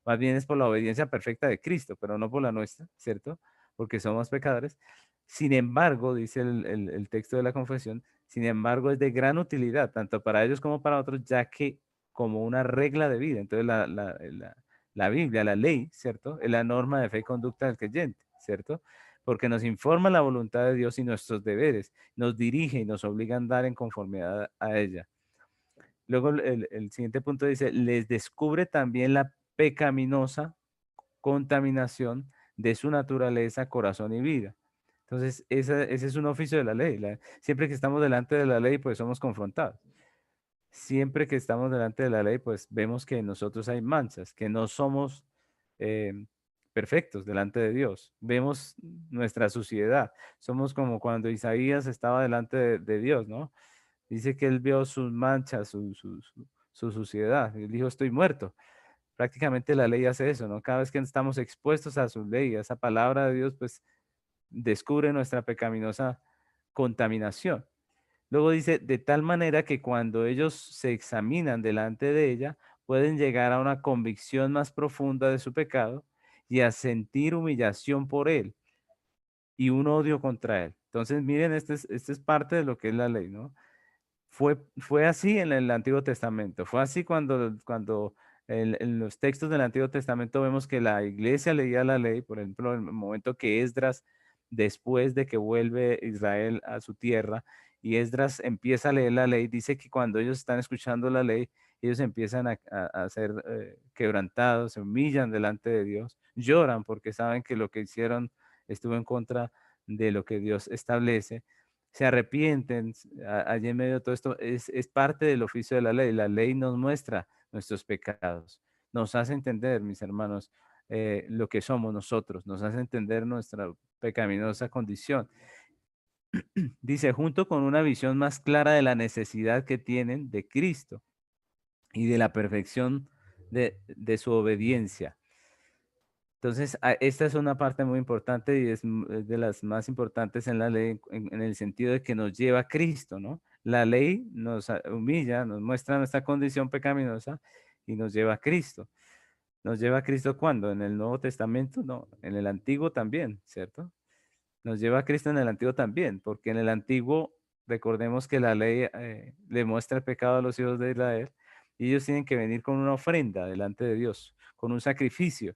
A: más bien es por la obediencia perfecta de Cristo, pero no por la nuestra, ¿cierto? Porque somos pecadores. Sin embargo, dice el texto de la confesión, sin embargo es de gran utilidad, tanto para ellos como para otros, ya que como una regla de vida. Entonces la Biblia, la ley, ¿cierto? Es la norma de fe y conducta del creyente, ¿cierto? Porque nos informa la voluntad de Dios y nuestros deberes, nos dirige y nos obliga a andar en conformidad a ella. Luego el siguiente punto dice, les descubre también la pecaminosa contaminación de su naturaleza, corazón y vida. Entonces, ese es un oficio de la ley. Siempre que estamos delante de la ley, pues somos confrontados. Siempre que estamos delante de la ley, pues vemos que en nosotros hay manchas, que no somos eh, perfectos delante de Dios. Vemos nuestra suciedad. Somos como cuando Isaías estaba delante de Dios, ¿no? Dice que él vio sus manchas, su suciedad. Él dijo, estoy muerto. Prácticamente la ley hace eso, ¿no? Cada vez que estamos expuestos a su ley, a esa palabra de Dios, pues descubre nuestra pecaminosa contaminación. Luego dice, de tal manera que cuando ellos se examinan delante de ella, pueden llegar a una convicción más profunda de su pecado y a sentir humillación por él y un odio contra él. Entonces, miren, este es parte de lo que es la ley, ¿no? Fue así en el Antiguo Testamento, fue así cuando En los textos del Antiguo Testamento vemos que la iglesia leía la ley, por ejemplo, en el momento que Esdras, después de que vuelve Israel a su tierra, y Esdras empieza a leer la ley, dice que cuando ellos están escuchando la ley, ellos empiezan a ser quebrantados, se humillan delante de Dios, lloran porque saben que lo que hicieron estuvo en contra de lo que Dios establece, se arrepienten. Allí en medio de todo esto es parte del oficio de la ley. La ley nos muestra nuestros pecados, nos hace entender, mis hermanos, lo que somos nosotros, nos hace entender nuestra pecaminosa condición. Dice, junto con una visión más clara de la necesidad que tienen de Cristo y de la perfección de su obediencia. Entonces, esta es una parte muy importante y es de las más importantes en la ley, en el sentido de que nos lleva a Cristo, ¿no? La ley nos humilla, nos muestra nuestra condición pecaminosa y nos lleva a Cristo. ¿Nos lleva a Cristo cuándo? ¿En el Nuevo Testamento? No, en el Antiguo también, ¿cierto? Nos lleva a Cristo en el Antiguo también, porque en el Antiguo, recordemos que la ley le muestra el pecado a los hijos de Israel y ellos tienen que venir con una ofrenda delante de Dios, con un sacrificio.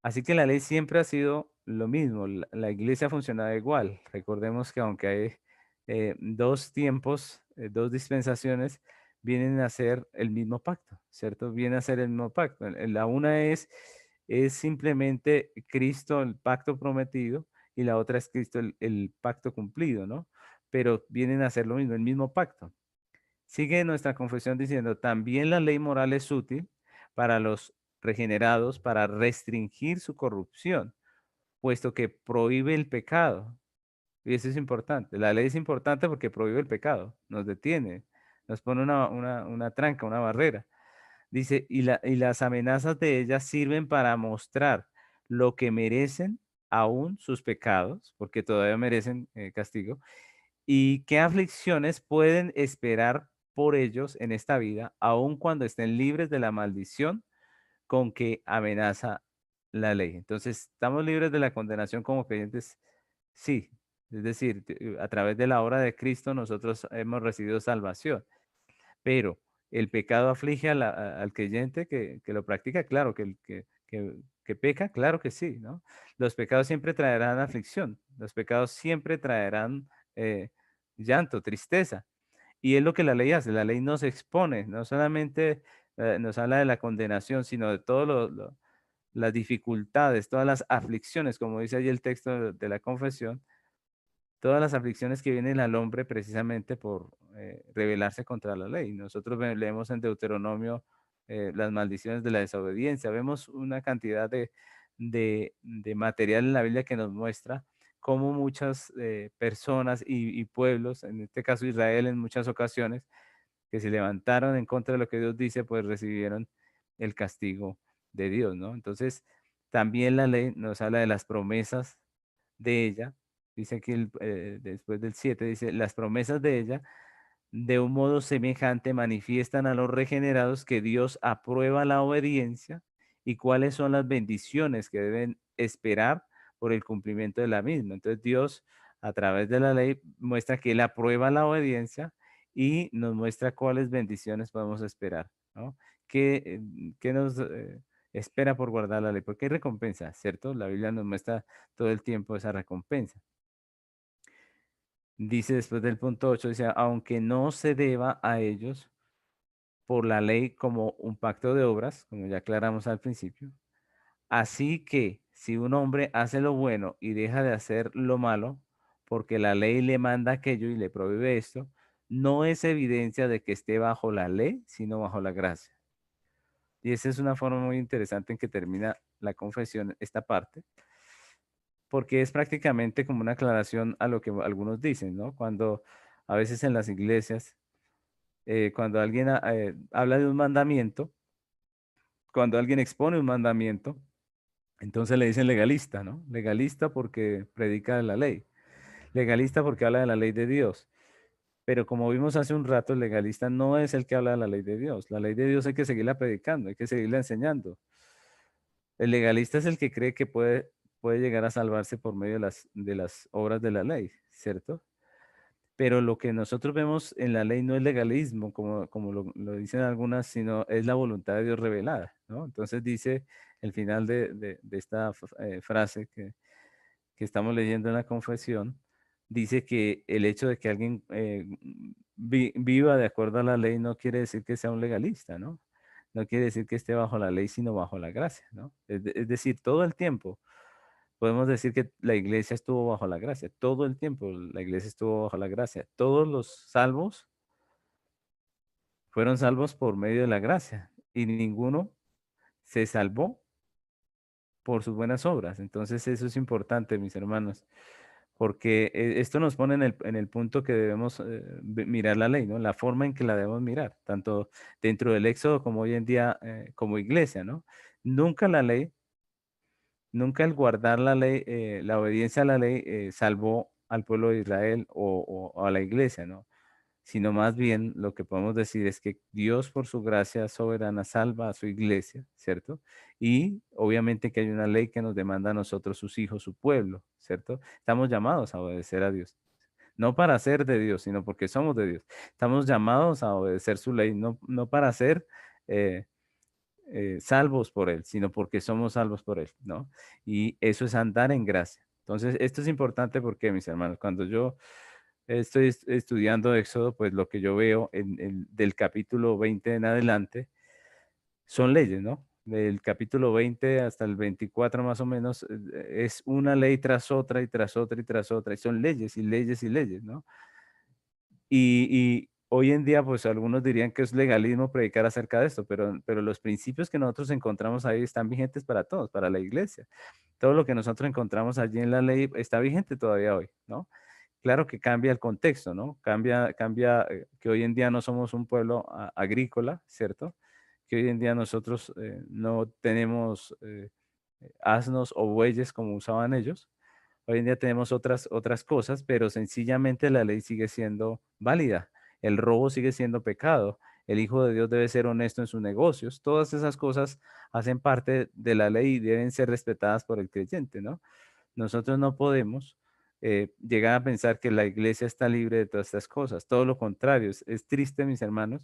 A: Así que la ley siempre ha sido lo mismo, la iglesia funcionaba igual. Recordemos que aunque hay dos tiempos, dos dispensaciones, vienen a ser el mismo pacto, ¿cierto? Viene a ser el mismo pacto. La una es simplemente Cristo, el pacto prometido, y la otra es Cristo, el pacto cumplido, ¿no? Pero vienen a ser lo mismo, el mismo pacto. Sigue nuestra confesión diciendo, también la ley moral es útil para los regenerados para restringir su corrupción, puesto que prohíbe el pecado. Y eso es importante. La ley es importante porque prohíbe el pecado, nos detiene, nos pone una tranca, una barrera. Dice, y las amenazas de ella sirven para mostrar lo que merecen aún sus pecados, porque todavía merecen castigo, y qué aflicciones pueden esperar por ellos en esta vida, aun cuando estén libres de la maldición con que amenaza la ley. Entonces, ¿estamos libres de la condenación como creyentes? Sí. Es decir, a través de la obra de Cristo nosotros hemos recibido salvación, pero el pecado aflige al creyente que lo practica, claro, que peca, claro que sí, ¿no? Los pecados siempre traerán aflicción, los pecados siempre traerán eh, llanto, tristeza. Y es lo que la ley hace, la ley nos expone, no solamente nos habla de la condenación, sino de todas las dificultades, todas las aflicciones, como dice ahí el texto de la confesión, todas las aflicciones que vienen al hombre precisamente por rebelarse contra la ley. Nosotros leemos en Deuteronomio las maldiciones de la desobediencia, vemos una cantidad de material en la Biblia que nos muestra cómo muchas personas y pueblos, en este caso Israel en muchas ocasiones, que se levantaron en contra de lo que Dios dice, pues recibieron el castigo de Dios, ¿no? Entonces, también la ley nos habla de las promesas de ella. Dice aquí después del 7 dice, las promesas de ella de un modo semejante manifiestan a los regenerados que Dios aprueba la obediencia y cuáles son las bendiciones que deben esperar por el cumplimiento de la misma. Entonces Dios a través de la ley muestra que Él aprueba la obediencia y nos muestra cuáles bendiciones podemos esperar, ¿no? ¿Qué nos espera por guardar la ley? Porque hay recompensa, ¿cierto? La Biblia nos muestra todo el tiempo esa recompensa. Dice después del punto 8 dice, aunque no se deba a ellos por la ley como un pacto de obras, como ya aclaramos al principio, así que si un hombre hace lo bueno y deja de hacer lo malo, porque la ley le manda aquello y le prohíbe esto, no es evidencia de que esté bajo la ley, sino bajo la gracia. Y esa es una forma muy interesante en que termina la confesión, esta parte, porque es prácticamente como una aclaración a lo que algunos dicen, ¿no? Cuando a veces en las iglesias, cuando alguien habla de un mandamiento, cuando alguien expone un mandamiento, entonces le dicen legalista, ¿no? Legalista porque predica la ley, legalista porque habla de la ley de Dios. Pero como vimos hace un rato, el legalista no es el que habla de la ley de Dios. La ley de Dios hay que seguirla predicando, hay que seguirla enseñando. El legalista es el que cree que puede llegar a salvarse por medio de las obras de la ley, ¿cierto? Pero lo que nosotros vemos en la ley no es legalismo, como lo dicen algunas, sino es la voluntad de Dios revelada, ¿no? Entonces dice el final de esta frase que estamos leyendo en la confesión, dice que el hecho de que alguien viva de acuerdo a la ley no quiere decir que sea un legalista, ¿no? No quiere decir que esté bajo la ley, sino bajo la gracia, ¿no? Es decir, todo el tiempo podemos decir que la iglesia estuvo bajo la gracia, todo el tiempo la iglesia estuvo bajo la gracia. Todos los salvos fueron salvos por medio de la gracia y ninguno se salvó por sus buenas obras. Entonces eso es importante, mis hermanos, porque esto nos pone en el punto que debemos mirar la ley, ¿no? La forma en que la debemos mirar, tanto dentro del Éxodo como hoy en día como iglesia, ¿no? Nunca la ley, nunca el guardar la ley, la obediencia a la ley salvó al pueblo de Israel o a la iglesia, ¿no? Sino más bien lo que podemos decir es que Dios por su gracia soberana salva a su iglesia, ¿cierto? Y obviamente que hay una ley que nos demanda a nosotros, sus hijos, su pueblo, ¿cierto? Estamos llamados a obedecer a Dios, no para ser de Dios, sino porque somos de Dios. Estamos llamados a obedecer su ley, no para ser eh, salvos por Él, sino porque somos salvos por Él, ¿no? Y eso es andar en gracia. Entonces, esto es importante porque, mis hermanos, cuando yo estoy estudiando Éxodo, pues lo que yo veo del capítulo 20 en adelante son leyes, ¿no? Del capítulo 20 hasta el 24 más o menos es una ley tras otra y tras otra y tras otra, y son leyes y leyes y leyes, ¿no? Y hoy en día, pues algunos dirían que es legalismo predicar acerca de esto, pero los principios que nosotros encontramos ahí están vigentes para todos, para la iglesia. Todo lo que nosotros encontramos allí en la ley está vigente todavía hoy, ¿no? Claro que cambia el contexto, ¿no? Cambia que hoy en día no somos un pueblo agrícola, ¿cierto? Que hoy en día nosotros no tenemos asnos o bueyes como usaban ellos. Hoy en día tenemos otras cosas, pero sencillamente la ley sigue siendo válida. El robo sigue siendo pecado. El Hijo de Dios debe ser honesto en sus negocios. Todas esas cosas hacen parte de la ley y deben ser respetadas por el creyente, ¿no? Nosotros no podemos llegar a pensar que la iglesia está libre de todas estas cosas. Todo lo contrario, es triste, mis hermanos,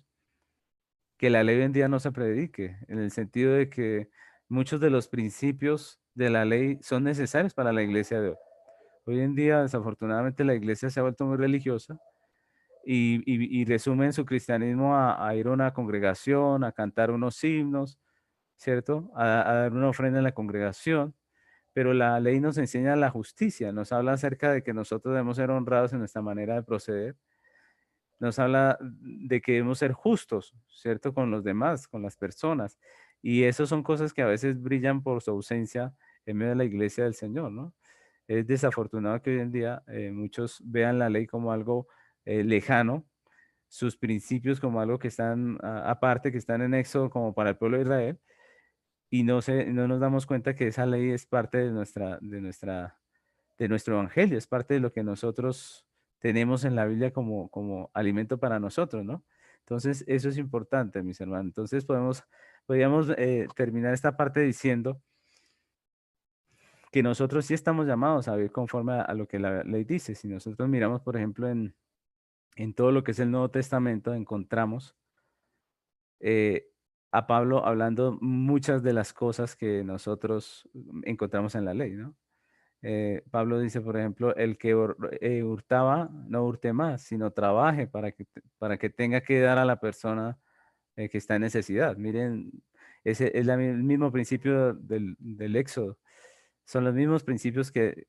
A: que la ley hoy en día no se predique, en el sentido de que muchos de los principios de la ley son necesarios para la iglesia de hoy. Hoy en día, desafortunadamente, la iglesia se ha vuelto muy religiosa y resumen su cristianismo a ir a una congregación, a cantar unos himnos, ¿cierto? A dar una ofrenda en la congregación, pero la ley nos enseña la justicia, nos habla acerca de que nosotros debemos ser honrados en nuestra manera de proceder, nos habla de que debemos ser justos, ¿cierto? Con los demás, con las personas. Y eso son cosas que a veces brillan por su ausencia en medio de la iglesia del Señor, ¿no? Es desafortunado que hoy en día muchos vean la ley como algo lejano, sus principios como algo que están aparte, que están en Éxodo como para el pueblo de Israel, y no nos damos cuenta que esa ley es parte de nuestro evangelio, es parte de lo que nosotros tenemos en la Biblia como alimento para nosotros, ¿no? Entonces, eso es importante, mis hermanos. Entonces, podríamos terminar esta parte diciendo que nosotros sí estamos llamados a vivir conforme a lo que la ley dice. Si nosotros miramos, por ejemplo, en todo lo que es el Nuevo Testamento, encontramos eh, a Pablo hablando muchas de las cosas que nosotros encontramos en la ley, ¿no? Pablo dice, por ejemplo, el que hurtaba, no hurte más, sino trabaje para que tenga que dar a la persona que está en necesidad. Miren, ese es el mismo principio del Éxodo. Son los mismos principios que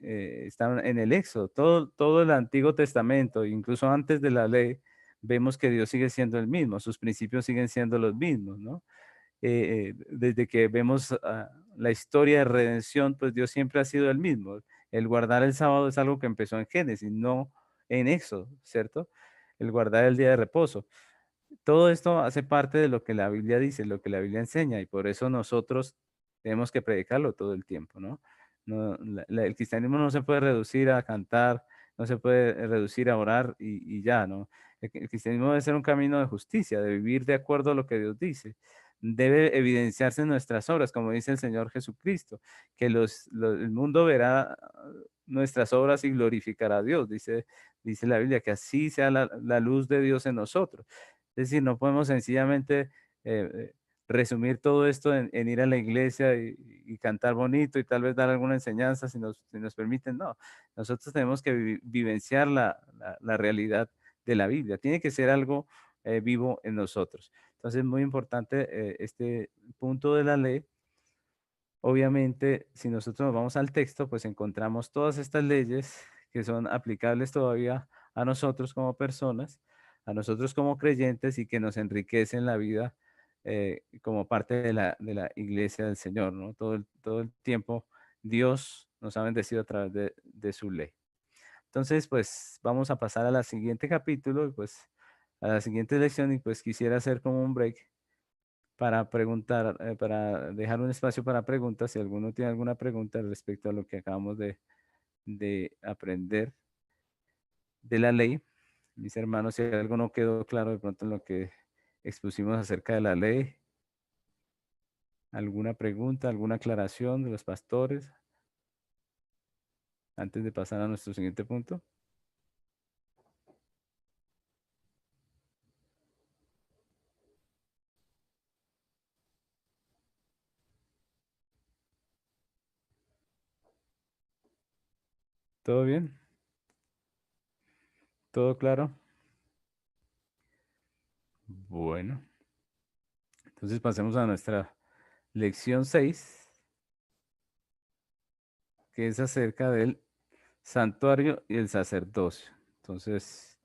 A: están en el Éxodo. Todo el Antiguo Testamento, incluso antes de la ley, vemos que Dios sigue siendo el mismo, sus principios siguen siendo los mismos, ¿no? Desde que vemos la historia de redención, pues Dios siempre ha sido el mismo. El guardar el sábado es algo que empezó en Génesis, no en Éxodo, ¿cierto? El guardar el día de reposo. Todo esto hace parte de lo que la Biblia dice, lo que la Biblia enseña, y por eso nosotros tenemos que predicarlo todo el tiempo, ¿no? El cristianismo no se puede reducir a cantar, no se puede reducir a orar y ya, ¿no? El cristianismo debe ser un camino de justicia, de vivir de acuerdo a lo que Dios dice. Debe evidenciarse en nuestras obras, como dice el Señor Jesucristo, que el mundo verá nuestras obras y glorificar a Dios. Dice la Biblia que así sea la luz de Dios en nosotros. Es decir, no podemos sencillamente resumir todo esto en ir a la iglesia y cantar bonito y tal vez dar alguna enseñanza si nos permiten. No, nosotros tenemos que vivenciar la realidad de la Biblia. Tiene que ser algo vivo en nosotros. Entonces, muy importante este punto de la ley. Obviamente, si nosotros nos vamos al texto, pues encontramos todas estas leyes que son aplicables todavía a nosotros como personas, a nosotros como creyentes y que nos enriquecen la vida como parte de la iglesia del Señor, ¿no? Todo el tiempo Dios nos ha bendecido a través de su ley. Entonces, pues vamos a pasar a la siguiente capítulo y pues a la siguiente lección y pues quisiera hacer como un break para preguntar, para dejar un espacio para preguntas, si alguno tiene alguna pregunta respecto a lo que acabamos de aprender de la ley. Mis hermanos, si algo no quedó claro de pronto en lo que expusimos acerca de la ley, alguna pregunta, alguna aclaración de los pastores, antes de pasar a nuestro siguiente punto. ¿Todo bien? ¿Todo claro? Bueno, entonces pasemos a nuestra lección 6, que es acerca del santuario y el sacerdocio. Entonces,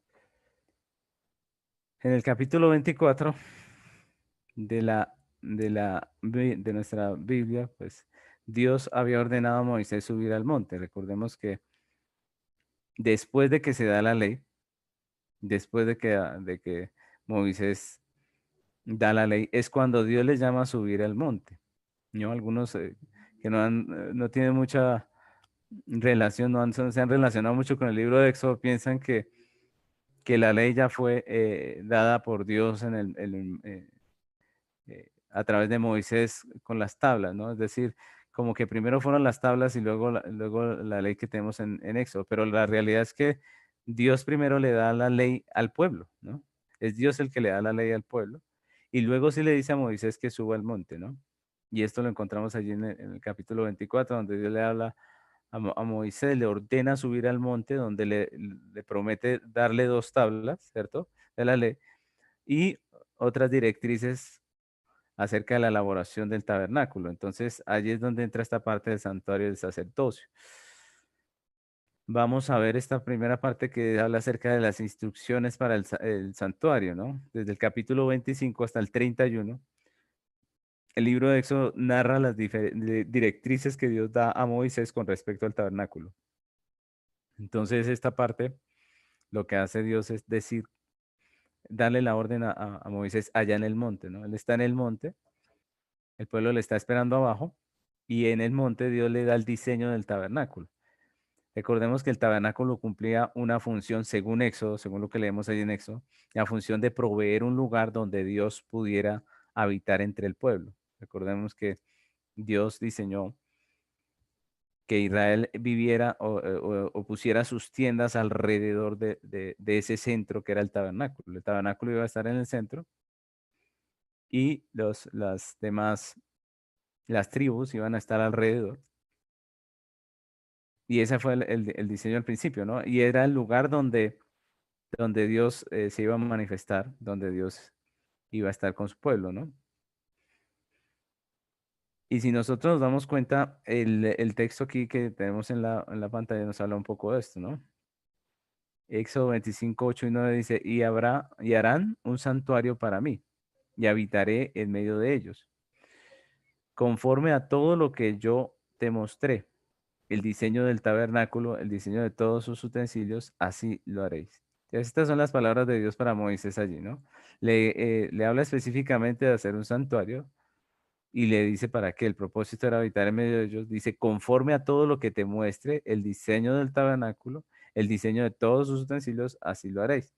A: en el capítulo 24 de nuestra Biblia, pues Dios había ordenado a Moisés subir al monte. Recordemos que después de que se da la ley, después de que Moisés da la ley, es cuando Dios les llama a subir al monte. ¿No? Algunos que no tienen mucha relación, se han relacionado mucho con el libro de Éxodo, piensan que la ley ya fue dada por Dios a través de Moisés con las tablas, ¿no? Es decir, como que primero fueron las tablas y luego la ley que tenemos en Éxodo, pero la realidad es que Dios primero le da la ley al pueblo, ¿no? Es Dios el que le da la ley al pueblo y luego sí le dice a Moisés que suba al monte, ¿no? Y esto lo encontramos allí en el capítulo 24, donde Dios le habla a Moisés, le ordena subir al monte, donde le promete darle dos tablas, ¿cierto? De la ley y otras directrices acerca de la elaboración del tabernáculo. Entonces, allí es donde entra esta parte del santuario del sacerdocio. Vamos a ver esta primera parte que habla acerca de las instrucciones para el santuario, ¿no? Desde el capítulo 25 hasta el 31. El libro de Éxodo narra las directrices que Dios da a Moisés con respecto al tabernáculo. Entonces, esta parte, lo que hace Dios es decir, darle la orden a Moisés allá en el monte, ¿no? Él está en el monte, el pueblo le está esperando abajo y en el monte Dios le da el diseño del tabernáculo. Recordemos que el tabernáculo cumplía una función según Éxodo, según lo que leemos ahí en Éxodo, la función de proveer un lugar donde Dios pudiera habitar entre el pueblo. Recordemos que Dios diseñó que Israel viviera o pusiera sus tiendas alrededor de ese centro que era el tabernáculo. El tabernáculo iba a estar en el centro y las tribus iban a estar alrededor. Y ese fue el diseño al principio, ¿no? Y era el lugar donde Dios se iba a manifestar, donde Dios iba a estar con su pueblo, ¿no? Y si nosotros nos damos cuenta, el texto aquí que tenemos en la pantalla nos habla un poco de esto, ¿no? Éxodo 25, 8 y 9 dice, y harán un santuario para mí, y habitaré en medio de ellos, conforme a todo lo que yo te mostré, el diseño del tabernáculo, el diseño de todos sus utensilios, así lo haréis. Estas son las palabras de Dios para Moisés allí, ¿no? Le habla específicamente de hacer un santuario y le dice para qué el propósito era habitar en medio de ellos. Dice, conforme a todo lo que te muestre, el diseño del tabernáculo, el diseño de todos sus utensilios, así lo haréis.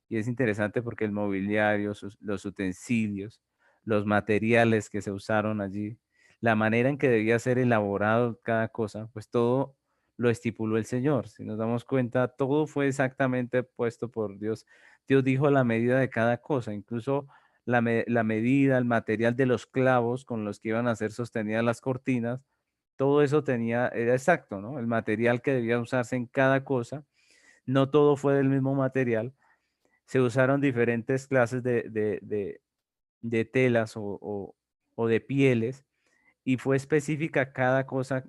A: Y es interesante porque el mobiliario, los utensilios, los materiales que se usaron allí, la manera en que debía ser elaborado cada cosa, pues todo lo estipuló el Señor. Si nos damos cuenta, todo fue exactamente puesto por Dios. Dios dijo la medida de cada cosa, incluso la medida, el material de los clavos con los que iban a ser sostenidas las cortinas, todo eso era exacto, ¿no? El material que debía usarse en cada cosa, no todo fue del mismo material. Se usaron diferentes clases de telas o de pieles y fue específica cada cosa,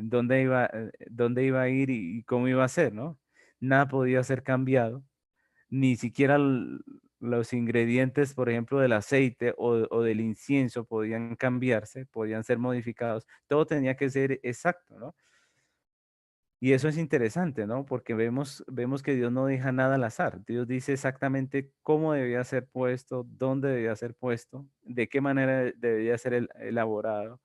A: dónde iba a ir y cómo iba a ser, ¿no? Nada podía ser cambiado, ni siquiera los ingredientes, por ejemplo, del aceite o del incienso podían cambiarse, podían ser modificados, todo tenía que ser exacto, ¿no? Y eso es interesante, ¿no? Porque vemos que Dios no deja nada al azar. Dios dice exactamente cómo debía ser puesto, dónde debía ser puesto, de qué manera debía ser elaborado.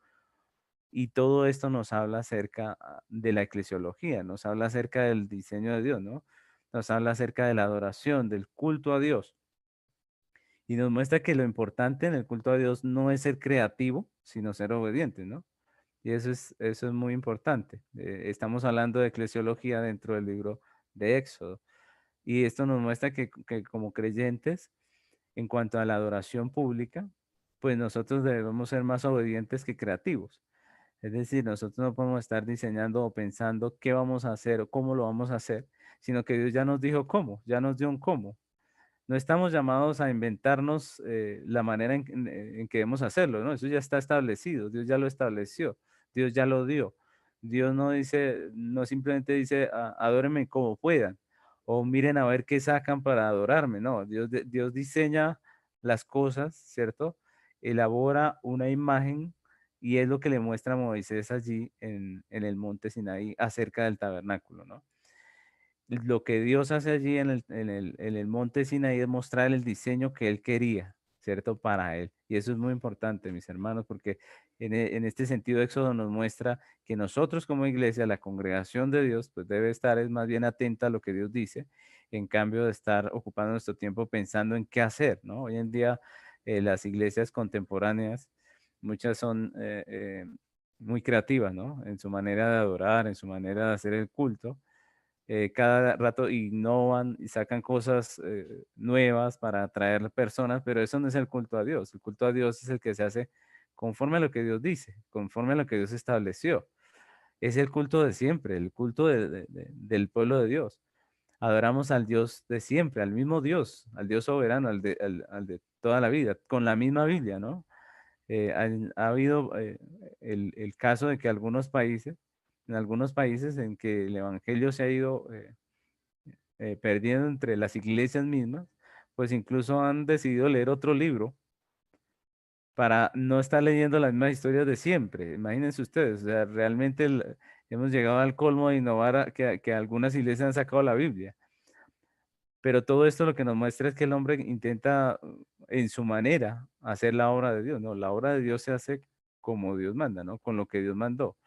A: Y todo esto nos habla acerca de la eclesiología, nos habla acerca del diseño de Dios, ¿no? Nos habla acerca de la adoración, del culto a Dios. Y nos muestra que lo importante en el culto a Dios no es ser creativo, sino ser obediente, ¿no? Y eso es muy importante. Estamos hablando de eclesiología dentro del libro de Éxodo. Y esto nos muestra que como creyentes, en cuanto a la adoración pública, pues nosotros debemos ser más obedientes que creativos. Es decir, nosotros no podemos estar diseñando o pensando qué vamos a hacer o cómo lo vamos a hacer, sino que Dios ya nos dijo cómo, ya nos dio un cómo. No estamos llamados a inventarnos la manera en que debemos hacerlo, ¿no? Eso ya está establecido, Dios ya lo estableció, Dios ya lo dio. Dios no dice, no simplemente dice, adórenme como puedan, o miren a ver qué sacan para adorarme, no, Dios diseña las cosas, ¿cierto? Elabora una imagen y es lo que le muestra a Moisés allí en el monte Sinaí acerca del tabernáculo, ¿no? Lo que Dios hace allí en el monte Sinaí es mostrar el diseño que él quería, ¿cierto? Para él. Y eso es muy importante, mis hermanos, porque en este sentido Éxodo nos muestra que nosotros como iglesia, la congregación de Dios, pues debe estar es más bien atenta a lo que Dios dice, en cambio de estar ocupando nuestro tiempo pensando en qué hacer, ¿no? Hoy en día las iglesias contemporáneas, muchas son muy creativas, ¿no? En su manera de adorar, en su manera de hacer el culto cada rato innovan y sacan cosas nuevas para atraer personas, pero eso no es el culto a Dios. El culto a Dios es el que se hace conforme a lo que Dios dice, conforme a lo que Dios estableció. Es el culto de siempre, el culto del pueblo de Dios. Adoramos al Dios de siempre, al mismo Dios, al Dios soberano, al de toda la vida, con la misma Biblia, ¿no? Ha habido el caso de que en algunos países en que el evangelio se ha ido perdiendo entre las iglesias mismas, pues incluso han decidido leer otro libro para no estar leyendo las mismas historias de siempre. Imagínense ustedes, o sea, realmente hemos llegado al colmo de innovar que algunas iglesias han sacado la Biblia. Pero todo esto lo que nos muestra es que el hombre intenta en su manera hacer la obra de Dios, ¿no? La obra de Dios se hace como Dios manda, ¿no? Con lo que Dios mandó.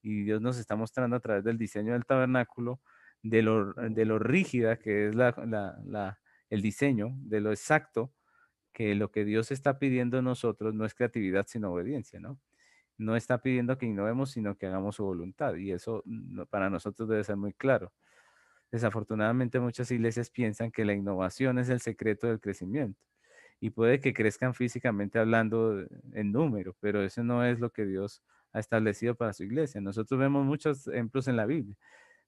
A: Y Dios nos está mostrando a través del diseño del tabernáculo, de lo rígida que es el diseño, de lo exacto, que lo que Dios está pidiendo en nosotros no es creatividad, sino obediencia, ¿no? No está pidiendo que innovemos, sino que hagamos su voluntad. Y eso para nosotros debe ser muy claro. Desafortunadamente muchas iglesias piensan que la innovación es el secreto del crecimiento y puede que crezcan físicamente hablando en número, pero eso no es lo que Dios ha establecido para su iglesia. Nosotros vemos muchos ejemplos en la Biblia.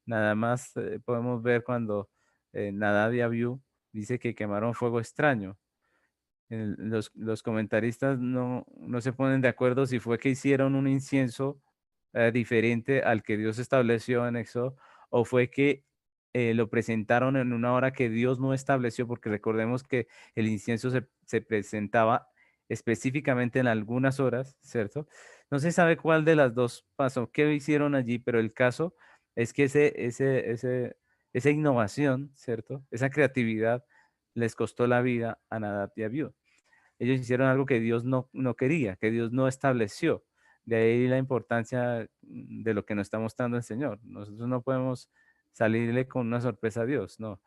A: Nada más podemos ver cuando Nadab y Abiú dice que quemaron fuego extraño. Los comentaristas no se ponen de acuerdo si fue que hicieron un incienso diferente al que Dios estableció en Éxodo, o fue que lo presentaron en una hora que Dios no estableció, porque recordemos que el incienso se presentaba específicamente en algunas horas, ¿cierto? No se sabe cuál de las dos pasó, qué hicieron allí, pero el caso es que esa innovación, ¿cierto? Esa creatividad les costó la vida a Nadab y Abiú. Ellos hicieron algo que Dios no quería, que Dios no estableció. De ahí la importancia de lo que nos está mostrando el Señor. Nosotros no podemos salirle con una sorpresa a Dios, no.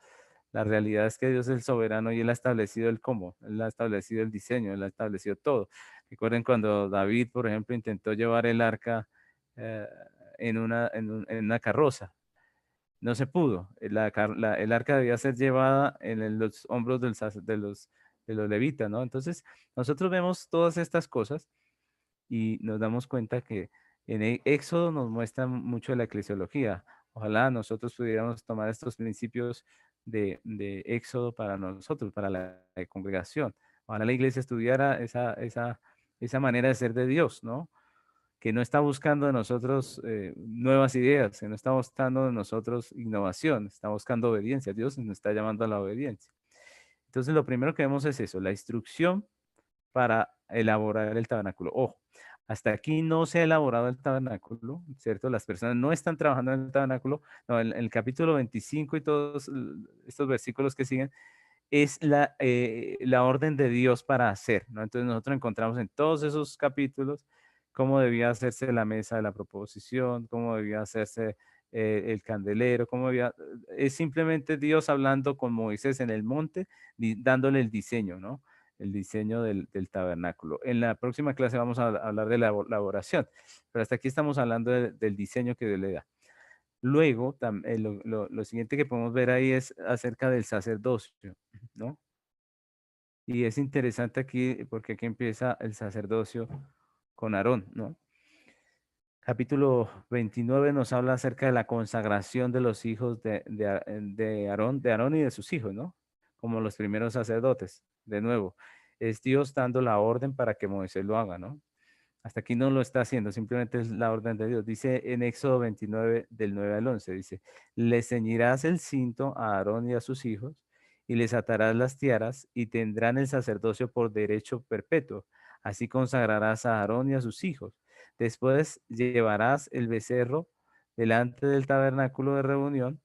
A: La realidad es que Dios es el soberano y Él ha establecido el cómo, Él ha establecido el diseño, Él ha establecido todo. Recuerden cuando David, por ejemplo, intentó llevar el arca eh, en una carroza. No se pudo. El arca debía ser llevada los hombros de los levitas, ¿no? Entonces, nosotros vemos todas estas cosas y nos damos cuenta que en Éxodo nos muestra mucho de la eclesiología. Ojalá nosotros pudiéramos tomar estos principios de Éxodo para nosotros, para la congregación. Ojalá la iglesia estudiara esa manera de ser de Dios, ¿no? Que no está buscando de nosotros nuevas ideas, que no está buscando de nosotros innovación, está buscando obediencia. Dios nos está llamando a la obediencia. Entonces, lo primero que vemos es eso, la instrucción para elaborar el tabernáculo. Ojo, hasta aquí no se ha elaborado el tabernáculo, ¿cierto? Las personas no están trabajando en el tabernáculo. No, en el capítulo 25 y todos estos versículos que siguen, es la orden de Dios para hacer, ¿no? Entonces nosotros encontramos en todos esos capítulos cómo debía hacerse la mesa de la proposición, cómo debía hacerse el candelero, es simplemente Dios hablando con Moisés en el monte, dándole el diseño, ¿no? El diseño del tabernáculo. En la próxima clase vamos a hablar de la elaboración, pero hasta aquí estamos hablando del diseño que Dios le da. Luego, lo siguiente que podemos ver ahí es acerca del sacerdocio, ¿no? Y es interesante aquí porque aquí empieza el sacerdocio con Aarón, ¿no? Capítulo 29 nos habla acerca de la consagración de los hijos de Aarón y de sus hijos, ¿no? Como los primeros sacerdotes. De nuevo, es Dios dando la orden para que Moisés lo haga, ¿no? Hasta aquí no lo está haciendo, simplemente es la orden de Dios. Dice en Éxodo 29, del 9 al 11, dice, le ceñirás el cinto a Aarón y a sus hijos, y les atarás las tiaras, y tendrán el sacerdocio por derecho perpetuo. Así consagrarás a Aarón y a sus hijos. Después llevarás el becerro delante del tabernáculo de reunión,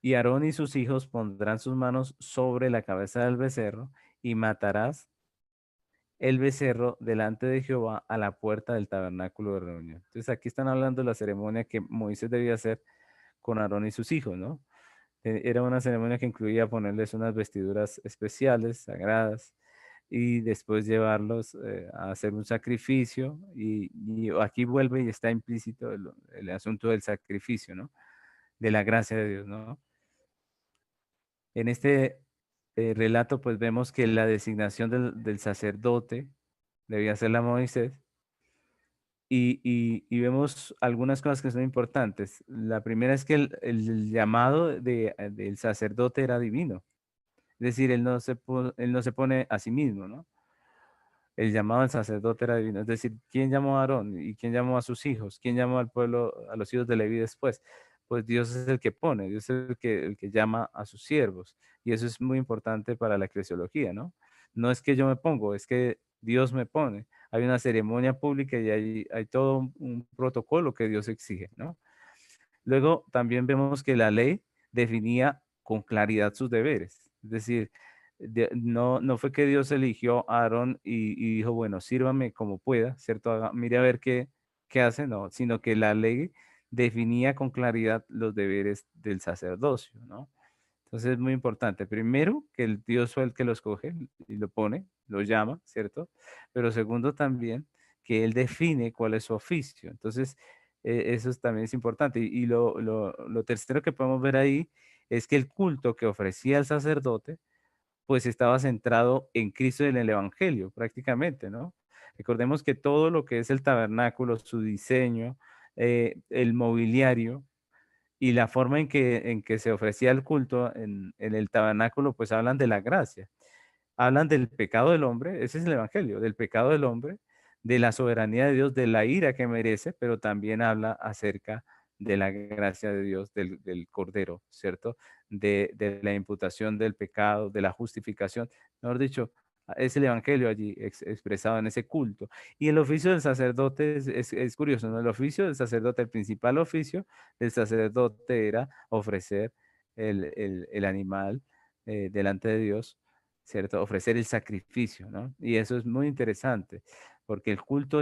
A: y Aarón y sus hijos pondrán sus manos sobre la cabeza del becerro, y matarás el becerro delante de Jehová a la puerta del tabernáculo de reunión. Entonces aquí están hablando de la ceremonia que Moisés debía hacer con Aarón y sus hijos, ¿no? Era una ceremonia que incluía ponerles unas vestiduras especiales, sagradas, y después llevarlos a hacer un sacrificio. Y aquí vuelve y está implícito el asunto del sacrificio, ¿no? De la gracia de Dios, ¿no? En este relato, pues vemos que la designación del sacerdote debía ser la Moisés. Y vemos algunas cosas que son importantes. La primera es que el llamado del sacerdote era divino. Es decir, él no se pone a sí mismo, ¿no? El llamado del sacerdote era divino. Es decir, ¿quién llamó a Aarón? ¿Y quién llamó a sus hijos? ¿Quién llamó al pueblo, a los hijos de Leví después? Pues Dios es el que pone, Dios es el que llama a sus siervos. Y eso es muy importante para la eclesiología, ¿no? No es que yo me pongo, es que Dios me pone. Hay una ceremonia pública y hay todo un protocolo que Dios exige, ¿no? Luego también vemos que la ley definía con claridad sus deberes. Es decir, no fue que Dios eligió a Aarón y dijo, bueno, sírvame como pueda, ¿cierto? Mire a ver qué hace, no, sino que la ley definía con claridad los deberes del sacerdocio, ¿no? Entonces es muy importante. Primero, que el Dios fue el que lo escoge y lo pone, lo llama, ¿cierto? Pero segundo también, que Él define cuál es su oficio. Entonces, también es importante. Y lo tercero que podemos ver ahí es que el culto que ofrecía el sacerdote, pues estaba centrado en Cristo y en el Evangelio, prácticamente, ¿no? Recordemos que todo lo que es el tabernáculo, su diseño, el mobiliario, y la forma en que se ofrecía el culto en el tabernáculo, pues hablan de la gracia, hablan del pecado del hombre, ese es el evangelio, del pecado del hombre, de la soberanía de Dios, de la ira que merece, pero también habla acerca de la gracia de Dios, del Cordero, ¿cierto? De la imputación del pecado, de la justificación. Mejor dicho, es el evangelio allí expresado en ese culto. Y el oficio del sacerdote es curioso, ¿no? El oficio del sacerdote, el principal oficio del sacerdote era ofrecer el animal delante de Dios, ¿cierto? Ofrecer el sacrificio, ¿no? Y eso es muy interesante, porque el culto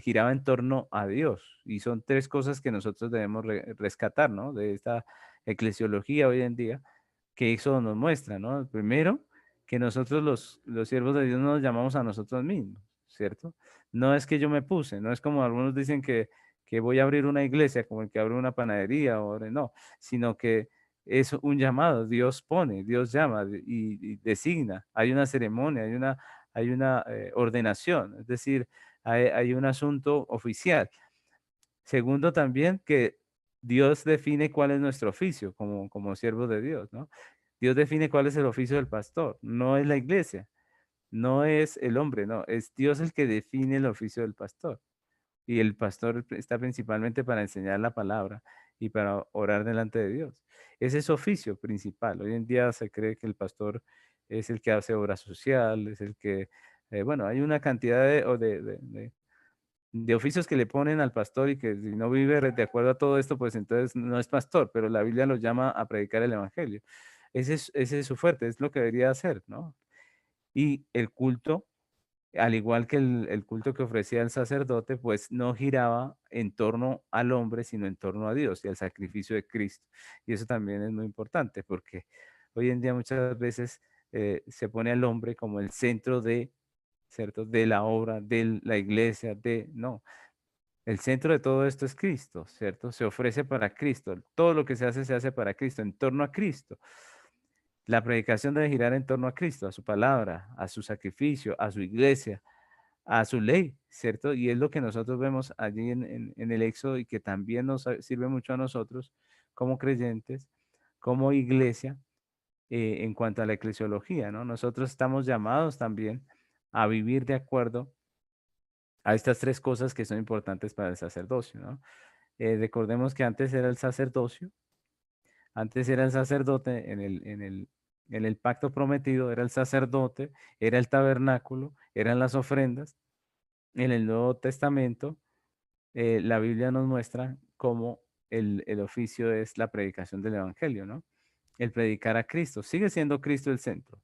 A: giraba en torno a Dios, y son tres cosas que nosotros debemos rescatar, ¿no? De esta eclesiología hoy en día, que eso nos muestra, ¿no? Primero, que nosotros los siervos de Dios no nos llamamos a nosotros mismos, ¿cierto? No es que yo me puse, no es como algunos dicen que voy a abrir una iglesia como el que abre una panadería, o no, sino que es un llamado, Dios pone, Dios llama y designa, hay una ceremonia, hay una ordenación, es decir, hay un asunto oficial. Segundo, también que Dios define cuál es nuestro oficio como siervos de Dios, ¿no? Dios define cuál es el oficio del pastor, no es la iglesia, no es el hombre, no, es Dios el que define el oficio del pastor. Y el pastor está principalmente para enseñar la palabra y para orar delante de Dios. Ese es su oficio principal. Hoy en día se cree que el pastor es el que hace obra social, es el que, bueno, hay una cantidad de oficios que le ponen al pastor y que si no vive de acuerdo a todo esto, pues entonces no es pastor, pero la Biblia lo llama a predicar el evangelio. Ese es su fuerte, es lo que debería hacer, ¿no? Y el culto, al igual que el culto que ofrecía el sacerdote, pues no giraba en torno al hombre, sino en torno a Dios y al sacrificio de Cristo. Y eso también es muy importante porque hoy en día muchas veces se pone al hombre como el centro de, ¿cierto? De la obra, de la iglesia, no. El centro de todo esto es Cristo, ¿cierto? Se ofrece para Cristo. Todo lo que se hace para Cristo, en torno a Cristo. La predicación debe girar en torno a Cristo, a su palabra, a su sacrificio, a su iglesia, a su ley, ¿cierto? Y es lo que nosotros vemos allí en el Éxodo y que también nos sirve mucho a nosotros como creyentes, como iglesia, en cuanto a la eclesiología, ¿no? Nosotros estamos llamados también a vivir de acuerdo a estas tres cosas que son importantes para el sacerdocio, ¿no? Recordemos que antes era el sacerdote en el pacto prometido, era el sacerdote, era el tabernáculo, eran las ofrendas. En el Nuevo Testamento, la Biblia nos muestra cómo el oficio es la predicación del Evangelio, ¿no? El predicar a Cristo. Sigue siendo Cristo el centro.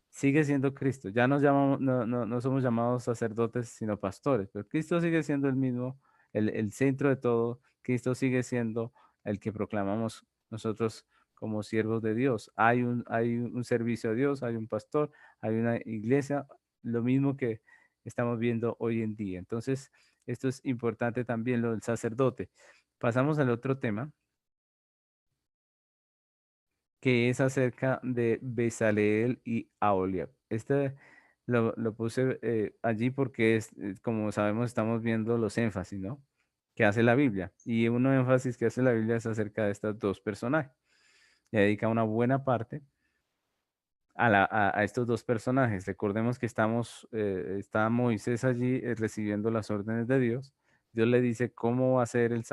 A: Sigue siendo Cristo. Ya nos llamamos, no somos llamados sacerdotes, sino pastores, pero Cristo sigue siendo el mismo, el centro de todo. Cristo sigue siendo el que proclamamos nosotros como siervos de Dios. Hay un servicio a Dios, hay un pastor, hay una iglesia, lo mismo que estamos viendo hoy en día. Entonces, esto es importante también, lo del sacerdote. Pasamos al otro tema, que es acerca de Bezaleel y Aholiab. Este lo puse allí porque como sabemos, estamos viendo los énfasis, ¿no? Que hace la Biblia. Y uno énfasis que hace la Biblia es acerca de estos dos personajes. Le dedica una buena parte a estos dos personajes. Recordemos que está Moisés allí recibiendo las órdenes de Dios. Dios le dice cómo va a ser el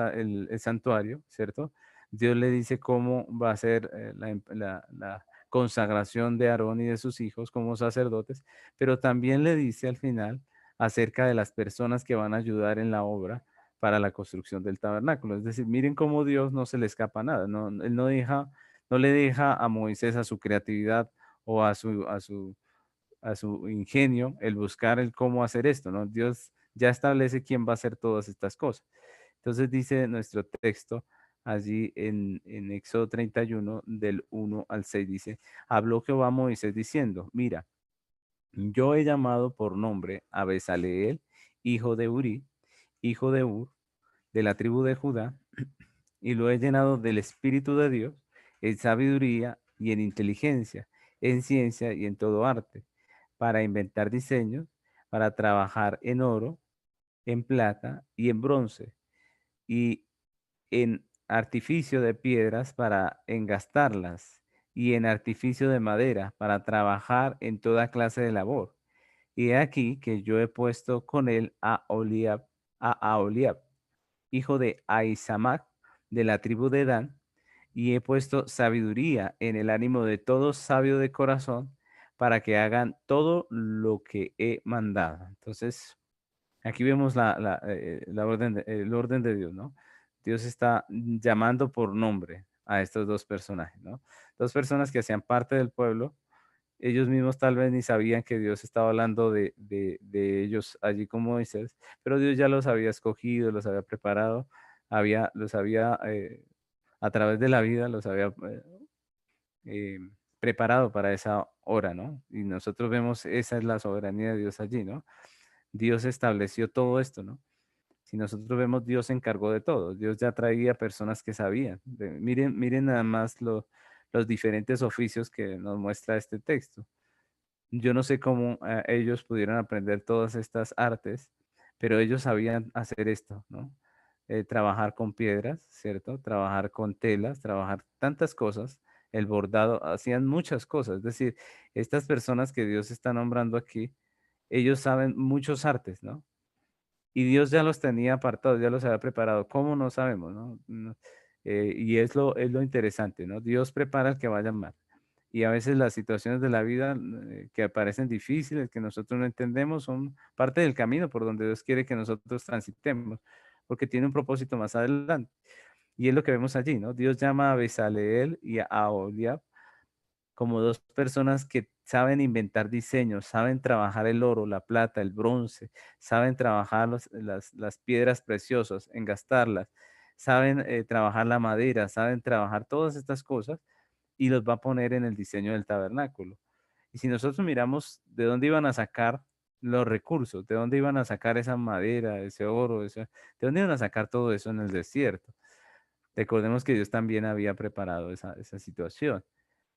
A: santuario, ¿cierto? Dios le dice cómo va a ser la consagración de Aarón y de sus hijos como sacerdotes, pero también le dice al final acerca de las personas que van a ayudar en la obra para la construcción del tabernáculo. Es decir, miren cómo Dios no se le escapa nada, no, él no le deja a Moisés a su creatividad o a su ingenio el buscar el cómo hacer esto, ¿no? Dios ya establece quién va a hacer todas estas cosas. Entonces dice nuestro texto allí en Éxodo 31, del 1 al 6, dice, habló Jehová a Moisés diciendo, mira, yo he llamado por nombre a Bezaleel, hijo de Uri, hijo de Ur, de la tribu de Judá, y lo he llenado del Espíritu de Dios, en sabiduría y en inteligencia, en ciencia y en todo arte, para inventar diseños, para trabajar en oro, en plata y en bronce, y en artificio de piedras para engastarlas, y en artificio de madera para trabajar en toda clase de labor. Y he aquí que yo he puesto con él a Aholiab, hijo de Ahisamac, de la tribu de Dan, y he puesto sabiduría en el ánimo de todo sabio de corazón, para que hagan todo lo que he mandado. Entonces, aquí vemos el orden de Dios, ¿no? Dios está llamando por nombre a estos dos personajes, ¿no? Dos personas que hacían parte del pueblo. Ellos mismos tal vez ni sabían que Dios estaba hablando de ellos allí con Moisés, pero Dios ya los había escogido, los había preparado, a través de la vida, los había eh, preparado para esa hora, ¿no? Y nosotros vemos, esa es la soberanía de Dios allí, ¿no? Dios estableció todo esto, ¿no? Si nosotros vemos, Dios se encargó de todo. Dios ya traía personas que sabían. Miren, miren nada más los diferentes oficios que nos muestra este texto. Yo no sé cómo ellos pudieron aprender todas estas artes, pero ellos sabían hacer esto, ¿no? Trabajar con piedras, ¿cierto? Trabajar con telas, trabajar tantas cosas, el bordado, hacían muchas cosas. Es decir, estas personas que Dios está nombrando aquí, ellos saben muchos artes, ¿no? Y Dios ya los tenía apartados, ya los había preparado. ¿Cómo? No sabemos, ¿no? Y es lo interesante, ¿no? Dios prepara al que vaya mal. Y a veces las situaciones de la vida que parecen difíciles, que nosotros no entendemos, son parte del camino por donde Dios quiere que nosotros transitemos, porque tiene un propósito más adelante. Y es lo que vemos allí, ¿no? Dios llama a Bezaleel y a Aholiab como dos personas que saben inventar diseños, saben trabajar el oro, la plata, el bronce, saben trabajar las piedras preciosas, engastarlas, saben trabajar la madera, saben trabajar todas estas cosas y los va a poner en el diseño del tabernáculo. Y si nosotros miramos de dónde iban a sacar los recursos, de dónde iban a sacar esa madera, ese oro, de dónde iban a sacar todo eso en el desierto. Recordemos que Dios también había preparado esa situación.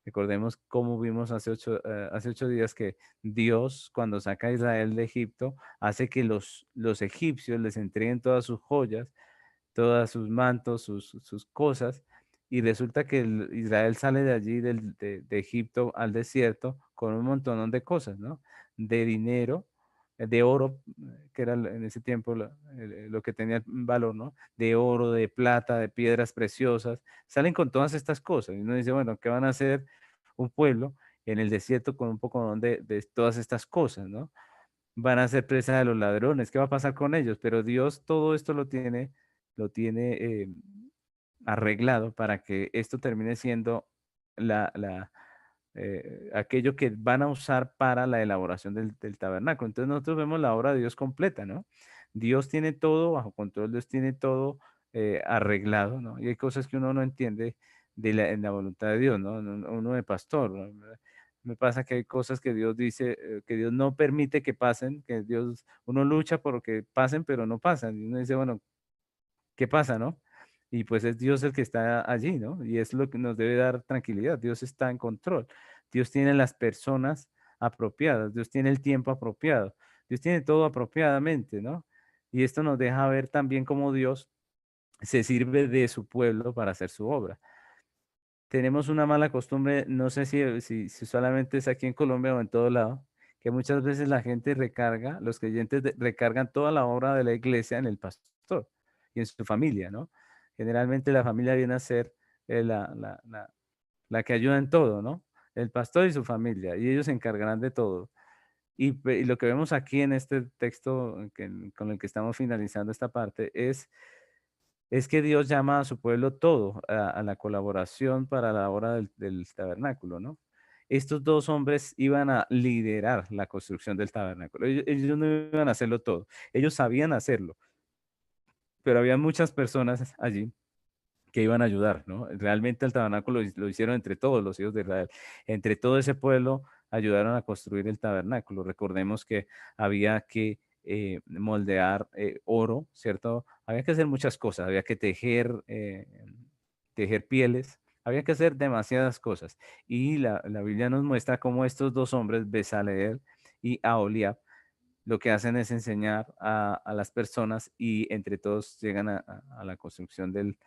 A: Recordemos cómo vimos hace 8 días que Dios, cuando saca a Israel de Egipto, hace que los egipcios les entreguen todas sus joyas, todos sus mantos, sus cosas, y resulta que Israel sale de allí, de Egipto al desierto, con un montón de cosas, ¿no? De dinero, de oro, que era en ese tiempo lo que tenía valor, ¿no? De oro, de plata, de piedras preciosas, salen con todas estas cosas, y uno dice, bueno, ¿qué van a hacer un pueblo en el desierto con un poco de todas estas cosas, ¿no? Van a ser presa de los ladrones, ¿qué va a pasar con ellos? Pero Dios todo esto lo tiene arreglado para que esto termine siendo aquello que van a usar para la elaboración del tabernáculo. Entonces nosotros vemos la obra de Dios completa, ¿no? Dios tiene todo bajo control, Dios tiene todo arreglado, ¿no? Y hay cosas que uno no entiende en la voluntad de Dios, ¿no? Uno de pastor, ¿no? Me pasa que hay cosas que Dios dice, que Dios no permite que pasen, que Dios, uno lucha por que pasen, pero no pasan. Y uno dice, bueno, ¿qué pasa, no? Y pues es Dios el que está allí, ¿no? Y es lo que nos debe dar tranquilidad. Dios está en control. Dios tiene las personas apropiadas. Dios tiene el tiempo apropiado. Dios tiene todo apropiadamente, ¿no? Y esto nos deja ver también cómo Dios se sirve de su pueblo para hacer su obra. Tenemos una mala costumbre, no sé si solamente es aquí en Colombia o en todo lado, que muchas veces la gente recarga, los creyentes recargan toda la obra de la iglesia en el pastor y en su familia, ¿no? Generalmente la familia viene a ser la que ayuda en todo, ¿no? El pastor y su familia, y ellos se encargarán de todo. Y lo que vemos aquí en este texto con el que estamos finalizando esta parte es que Dios llama a su pueblo todo, a la colaboración para la obra del tabernáculo, ¿no? Estos dos hombres iban a liderar la construcción del tabernáculo. Ellos no iban a hacerlo todo. Ellos sabían hacerlo, pero había muchas personas allí que iban a ayudar, ¿no? Realmente el tabernáculo lo hicieron entre todos los hijos de Israel. Entre todo ese pueblo ayudaron a construir el tabernáculo. Recordemos que había que moldear oro, ¿cierto? Había que hacer muchas cosas, había que tejer pieles, había que hacer demasiadas cosas. Y la Biblia nos muestra cómo estos dos hombres, Bezaleel y Aholiab, lo que hacen es enseñar a las personas y entre todos llegan a la construcción del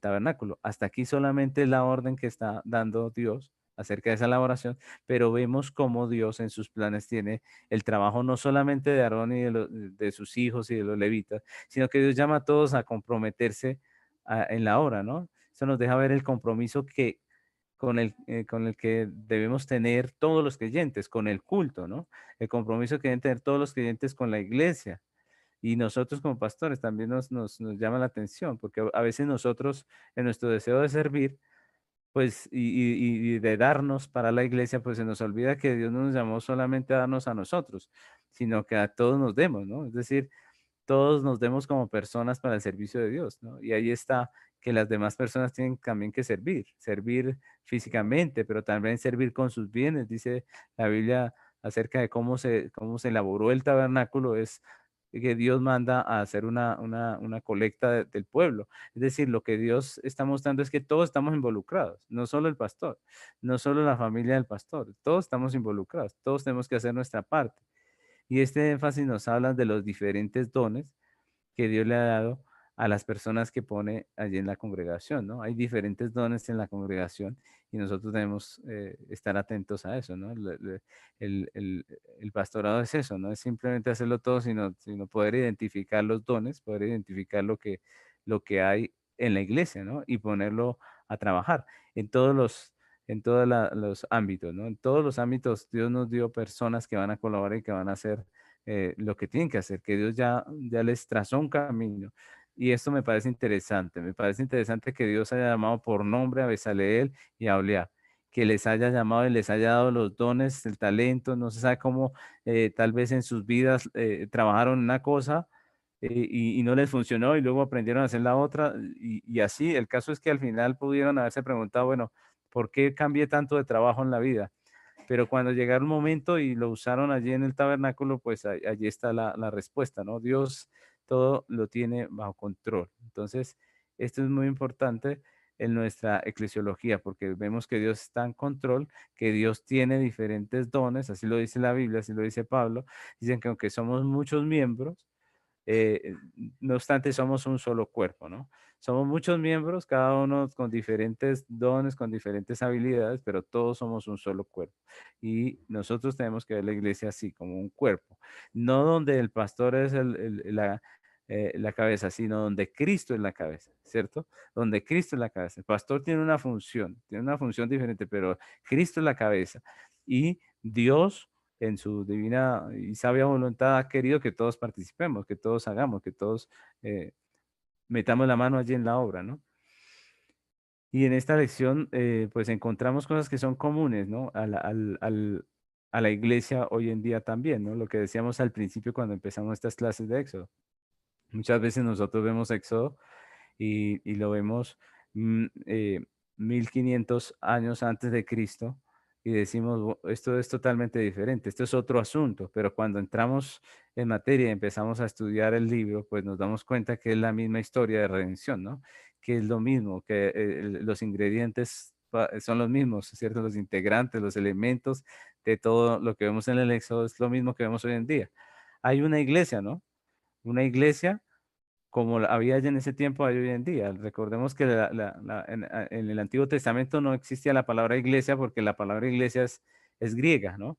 A: tabernáculo. Hasta aquí solamente es la orden que está dando Dios acerca de esa elaboración, pero vemos cómo Dios en sus planes tiene el trabajo no solamente de Aarón y de sus hijos y de los levitas, sino que Dios llama a todos a comprometerse en la obra, ¿no? Eso nos deja ver el compromiso con el que debemos tener todos los creyentes, con el culto, ¿no? El compromiso que deben tener todos los creyentes con la iglesia. Y nosotros como pastores también nos llama la atención, porque a veces nosotros, en nuestro deseo de servir, pues, y de darnos para la iglesia, pues se nos olvida que Dios no nos llamó solamente a darnos a nosotros, sino que a todos nos demos, ¿no? Es decir, todos nos demos como personas para el servicio de Dios, ¿no? Y ahí está que las demás personas tienen también que servir físicamente, pero también servir con sus bienes. Dice la Biblia acerca de cómo se elaboró el tabernáculo, es que Dios manda a hacer una colecta del pueblo. Es decir, lo que Dios está mostrando es que todos estamos involucrados, no solo el pastor, no solo la familia del pastor, todos estamos involucrados, todos tenemos que hacer nuestra parte. Y este énfasis nos habla de los diferentes dones que Dios le ha dado a las personas que pone allí en la congregación, ¿no? Hay diferentes dones en la congregación y nosotros debemos estar atentos a eso, ¿no? El pastorado es eso, no es simplemente hacerlo todo, sino poder identificar los dones, poder identificar lo que hay en la iglesia, ¿no? Y ponerlo a trabajar en todos los ámbitos, ¿no? En todos los ámbitos Dios nos dio personas que van a colaborar y que van a hacer lo que tienen que hacer, que Dios ya les trazó un camino. Y esto me parece interesante que Dios haya llamado por nombre a Bezaleel y a Oliab, que les haya llamado y les haya dado los dones, el talento, no se sabe cómo tal vez en sus vidas trabajaron una cosa y no les funcionó y luego aprendieron a hacer la otra y así, el caso es que al final pudieron haberse preguntado, bueno, ¿por qué cambié tanto de trabajo en la vida? Pero cuando llegaron un momento y lo usaron allí en el tabernáculo, pues allí está la respuesta, ¿no? Dios todo lo tiene bajo control. Entonces, esto es muy importante en nuestra eclesiología, porque vemos que Dios está en control, que Dios tiene diferentes dones, así lo dice la Biblia, así lo dice Pablo. Dicen que aunque somos muchos miembros, no obstante somos un solo cuerpo, ¿no? Somos muchos miembros, cada uno con diferentes dones, con diferentes habilidades, pero todos somos un solo cuerpo. Y nosotros tenemos que ver la iglesia así, como un cuerpo, no donde el pastor es la cabeza, sino donde Cristo es la cabeza, ¿cierto? Donde Cristo es la cabeza. El pastor tiene una función diferente, pero Cristo es la cabeza. Y Dios en su divina y sabia voluntad ha querido que todos participemos, que todos hagamos, que todos eh, metamos la mano allí en la obra, ¿no? Y en esta lección, pues encontramos cosas que son comunes, ¿no? A la iglesia hoy en día también, ¿no? Lo que decíamos al principio cuando empezamos estas clases de Éxodo. Muchas veces nosotros vemos Éxodo y lo vemos 1500 años antes de Cristo y decimos, Esto es totalmente diferente, esto es otro asunto", pero cuando entramos en materia y empezamos a estudiar el libro, pues nos damos cuenta que es la misma historia de redención, ¿no? Que es lo mismo, que los ingredientes son los mismos, ¿cierto? Los integrantes, los elementos de todo lo que vemos en el Éxodo es lo mismo que vemos hoy en día. Hay una iglesia, ¿no? Una iglesia como había ya en ese tiempo, hay hoy en día. Recordemos que en el Antiguo Testamento no existía la palabra iglesia porque la palabra iglesia es griega, ¿no?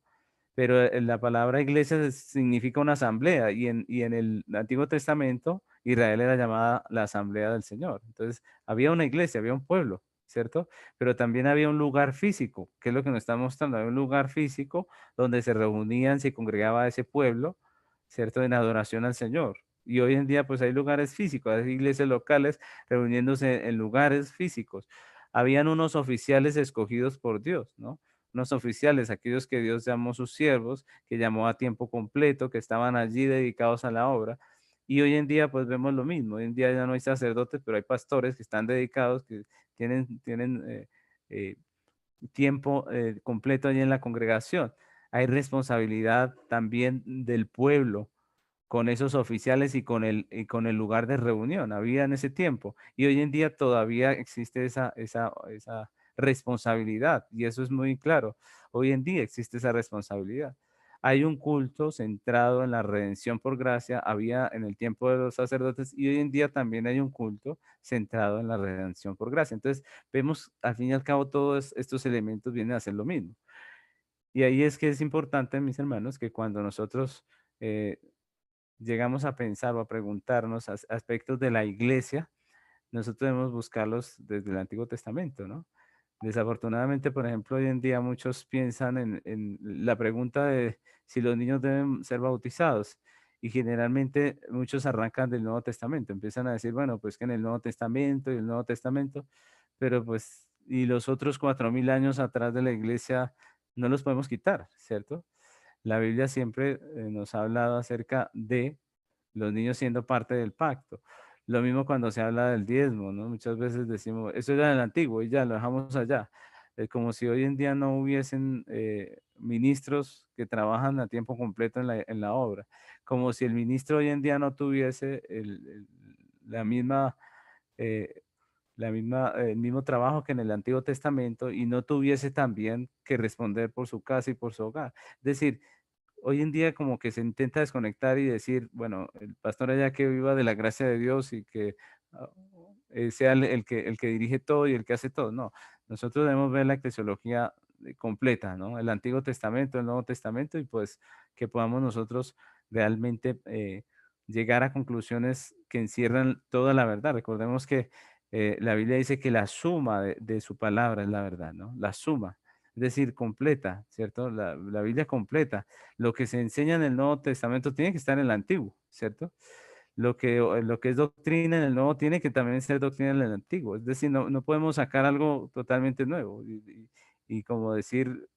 A: Pero la palabra iglesia significa una asamblea y en el Antiguo Testamento Israel era llamada la asamblea del Señor. Entonces, había una iglesia, había un pueblo, ¿cierto? Pero también había un lugar físico, que es lo que nos está mostrando. Había un lugar físico donde se reunían, se congregaba ese pueblo, ¿cierto? En adoración al Señor. Y hoy en día, pues hay lugares físicos, hay iglesias locales reuniéndose en lugares físicos. Habían unos oficiales escogidos por Dios, ¿no? Unos oficiales, aquellos que Dios llamó sus siervos, que llamó a tiempo completo, que estaban allí dedicados a la obra. Y hoy en día, pues vemos lo mismo. Hoy en día ya no hay sacerdotes, pero hay pastores que están dedicados, que tienen eh, tiempo completo allí en la congregación. Hay responsabilidad también del pueblo con esos oficiales y con el lugar de reunión. Había en ese tiempo. Y hoy en día todavía existe esa responsabilidad. Y eso es muy claro. Hoy en día existe esa responsabilidad. Hay un culto centrado en la redención por gracia. Había en el tiempo de los sacerdotes y hoy en día también hay un culto centrado en la redención por gracia. Entonces, vemos al fin y al cabo todos estos elementos vienen a ser lo mismo. Y ahí es que es importante, mis hermanos, que cuando nosotros eh, llegamos a pensar o a preguntarnos aspectos de la iglesia, nosotros debemos buscarlos desde el Antiguo Testamento, ¿no? Desafortunadamente, por ejemplo, hoy en día muchos piensan en la pregunta de si los niños deben ser bautizados. Y generalmente muchos arrancan del Nuevo Testamento, empiezan a decir, bueno, pues que en el Nuevo Testamento y el Nuevo Testamento, pero pues, y los otros 4000 años atrás de la iglesia no los podemos quitar, ¿cierto? La Biblia siempre nos ha hablado acerca de los niños siendo parte del pacto. Lo mismo cuando se habla del diezmo, ¿no? Muchas veces decimos, eso era en el antiguo y ya lo dejamos allá. Como si hoy en día no hubiesen ministros que trabajan a tiempo completo en la obra, como si el ministro hoy en día no tuviese la misma, eh, el mismo trabajo que en el Antiguo Testamento y no tuviese también que responder por su casa y por su hogar. Es decir, hoy en día como que se intenta desconectar y decir, bueno, el pastor allá que viva de la gracia de Dios y que ah, sea el que dirige todo y el que hace todo. No, nosotros debemos ver la eclesiología completa, ¿no? El Antiguo Testamento, el Nuevo Testamento y pues que podamos nosotros realmente llegar a conclusiones que encierran toda la verdad. Recordemos que la Biblia dice que la suma de su palabra es la verdad, ¿no? La suma. Es decir, completa, ¿cierto? La Biblia completa. Lo que se enseña en el Nuevo Testamento tiene que estar en el Antiguo, ¿cierto? Lo que es doctrina en el Nuevo tiene que también ser doctrina en el Antiguo. Es decir, no podemos sacar algo totalmente nuevo. Y como decir,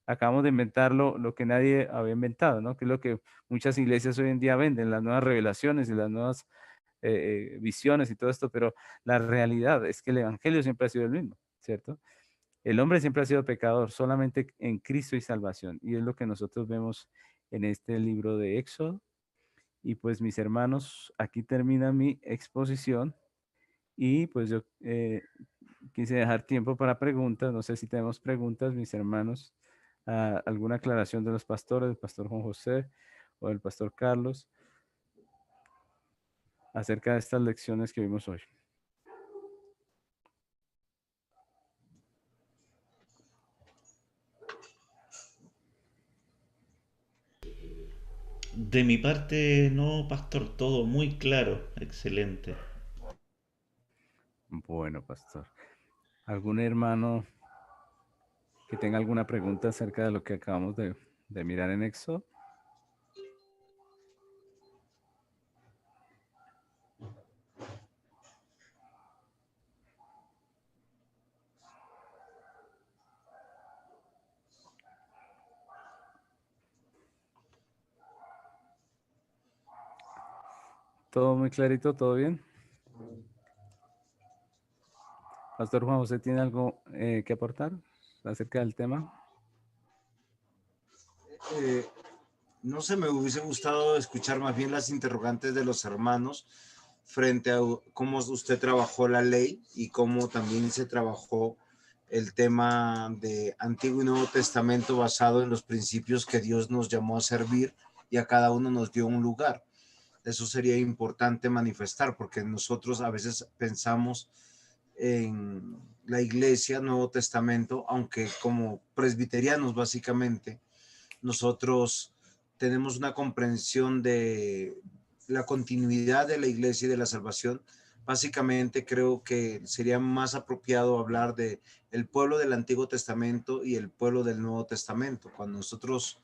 A: acabamos de inventar lo que nadie había inventado, ¿no? Que es lo que muchas iglesias hoy en día venden, las nuevas revelaciones y las nuevas visiones y todo esto, pero la realidad es que el Evangelio siempre ha sido el mismo, ¿cierto? El hombre siempre ha sido pecador, solamente en Cristo y salvación. Y es lo que nosotros vemos en este libro de Éxodo. Y pues mis hermanos, aquí termina mi exposición. Y pues yo quise dejar tiempo para preguntas. No sé si tenemos preguntas, mis hermanos. Alguna aclaración de los pastores, del pastor Juan José o del pastor Carlos, acerca de estas lecciones que vimos hoy.
B: De mi parte, no, pastor, todo muy claro, excelente.
A: Bueno, pastor. ¿Algún hermano que tenga alguna pregunta acerca de lo que acabamos de mirar en Éxodo? ¿Todo muy clarito? ¿Todo bien? Pastor Juan José, ¿tiene algo que aportar acerca del tema?
C: Eh, no sé, me hubiese gustado escuchar más bien las interrogantes de los hermanos frente a cómo usted trabajó la ley y cómo también se trabajó el tema de Antiguo y Nuevo Testamento basado en los principios que Dios nos llamó a servir y a cada uno nos dio un lugar. Eso sería importante manifestar porque nosotros a veces pensamos en la iglesia, Nuevo Testamento, aunque como presbiterianos básicamente, nosotros tenemos una comprensión de la continuidad de la iglesia y de la salvación. Básicamente creo que sería más apropiado hablar de el pueblo del Antiguo Testamento y el pueblo del Nuevo Testamento. Cuando nosotros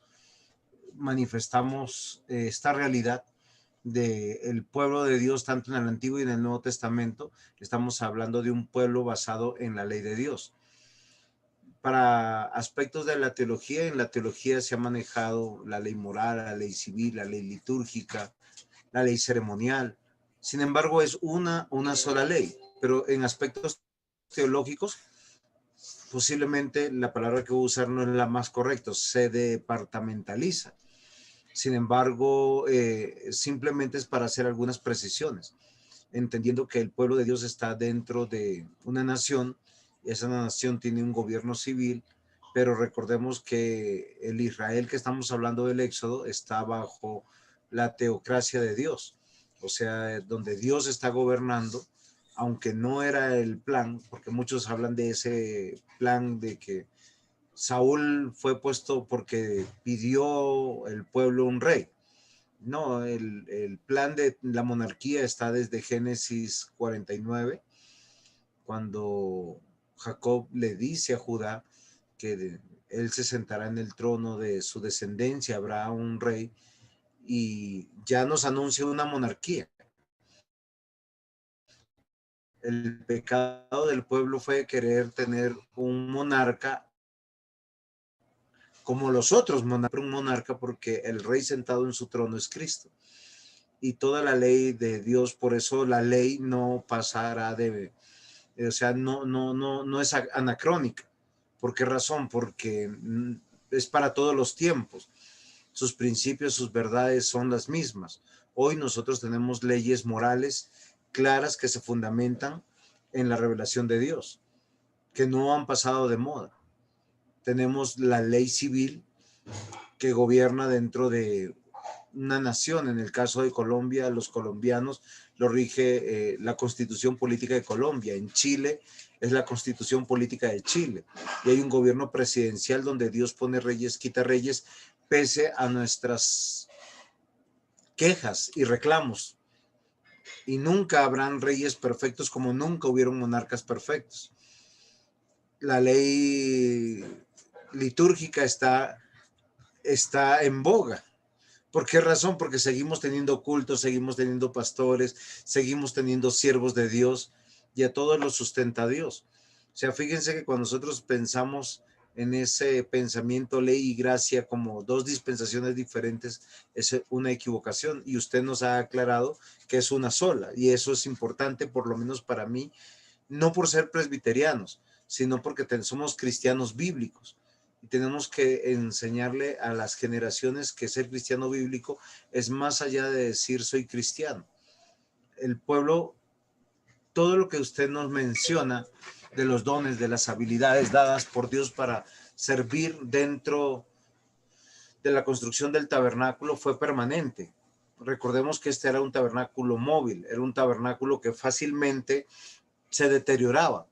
C: manifestamos esta realidad del pueblo de Dios tanto en el Antiguo y en el Nuevo Testamento, estamos hablando de un pueblo basado en la ley de Dios. Para aspectos de la teología, en la teología se ha manejado la ley moral, la ley civil, la ley litúrgica, la ley ceremonial. Sin embargo, es una sola ley, pero en aspectos teológicos, posiblemente la palabra que voy a usar no es la más correcta, se departamentaliza. Sin embargo, simplemente es para hacer algunas precisiones, entendiendo que el pueblo de Dios está dentro de una nación, y esa nación tiene un gobierno civil, pero recordemos que el Israel que estamos hablando del Éxodo está bajo la teocracia de Dios, o sea, donde Dios está gobernando, aunque no era el plan, porque muchos hablan de ese plan de que Saúl fue puesto porque pidió el pueblo un rey. No, el plan de la monarquía está desde Génesis 49, cuando Jacob le dice a Judá que él se sentará en el trono de su descendencia, habrá un rey, y ya nos anuncia una monarquía. El pecado del pueblo fue querer tener un monarca como los otros, un monarca porque el rey sentado en su trono es Cristo. Y toda la ley de Dios, por eso la ley no pasará o sea, no es anacrónica. ¿Por qué razón? Porque es para todos los tiempos. Sus principios, sus verdades son las mismas. Hoy nosotros tenemos leyes morales claras que se fundamentan en la revelación de Dios, que no han pasado de moda. Tenemos la ley civil que gobierna dentro de una nación. En el caso de Colombia, los colombianos lo rige la Constitución Política de Colombia. En Chile es la Constitución Política de Chile. Y hay un gobierno presidencial donde Dios pone reyes, quita reyes, pese a nuestras quejas y reclamos. Y nunca habrán reyes perfectos como nunca hubieron monarcas perfectos. La ley litúrgica está en boga. ¿Por qué razón? Porque seguimos teniendo cultos, seguimos teniendo pastores, seguimos teniendo siervos de Dios y a todos los sustenta Dios. O sea, fíjense que cuando nosotros pensamos en ese pensamiento ley y gracia como dos dispensaciones diferentes, es una equivocación, y usted nos ha aclarado que es una sola, y eso es importante, por lo menos para mí, no por ser presbiterianos, sino porque somos cristianos bíblicos. Y tenemos que enseñarle a las generaciones que ser cristiano bíblico es más allá de decir soy cristiano. El pueblo, todo lo que usted nos menciona de los dones, de las habilidades dadas por Dios para servir dentro de la construcción del tabernáculo fue permanente. Recordemos que este era un tabernáculo móvil, era un tabernáculo que fácilmente se deterioraba.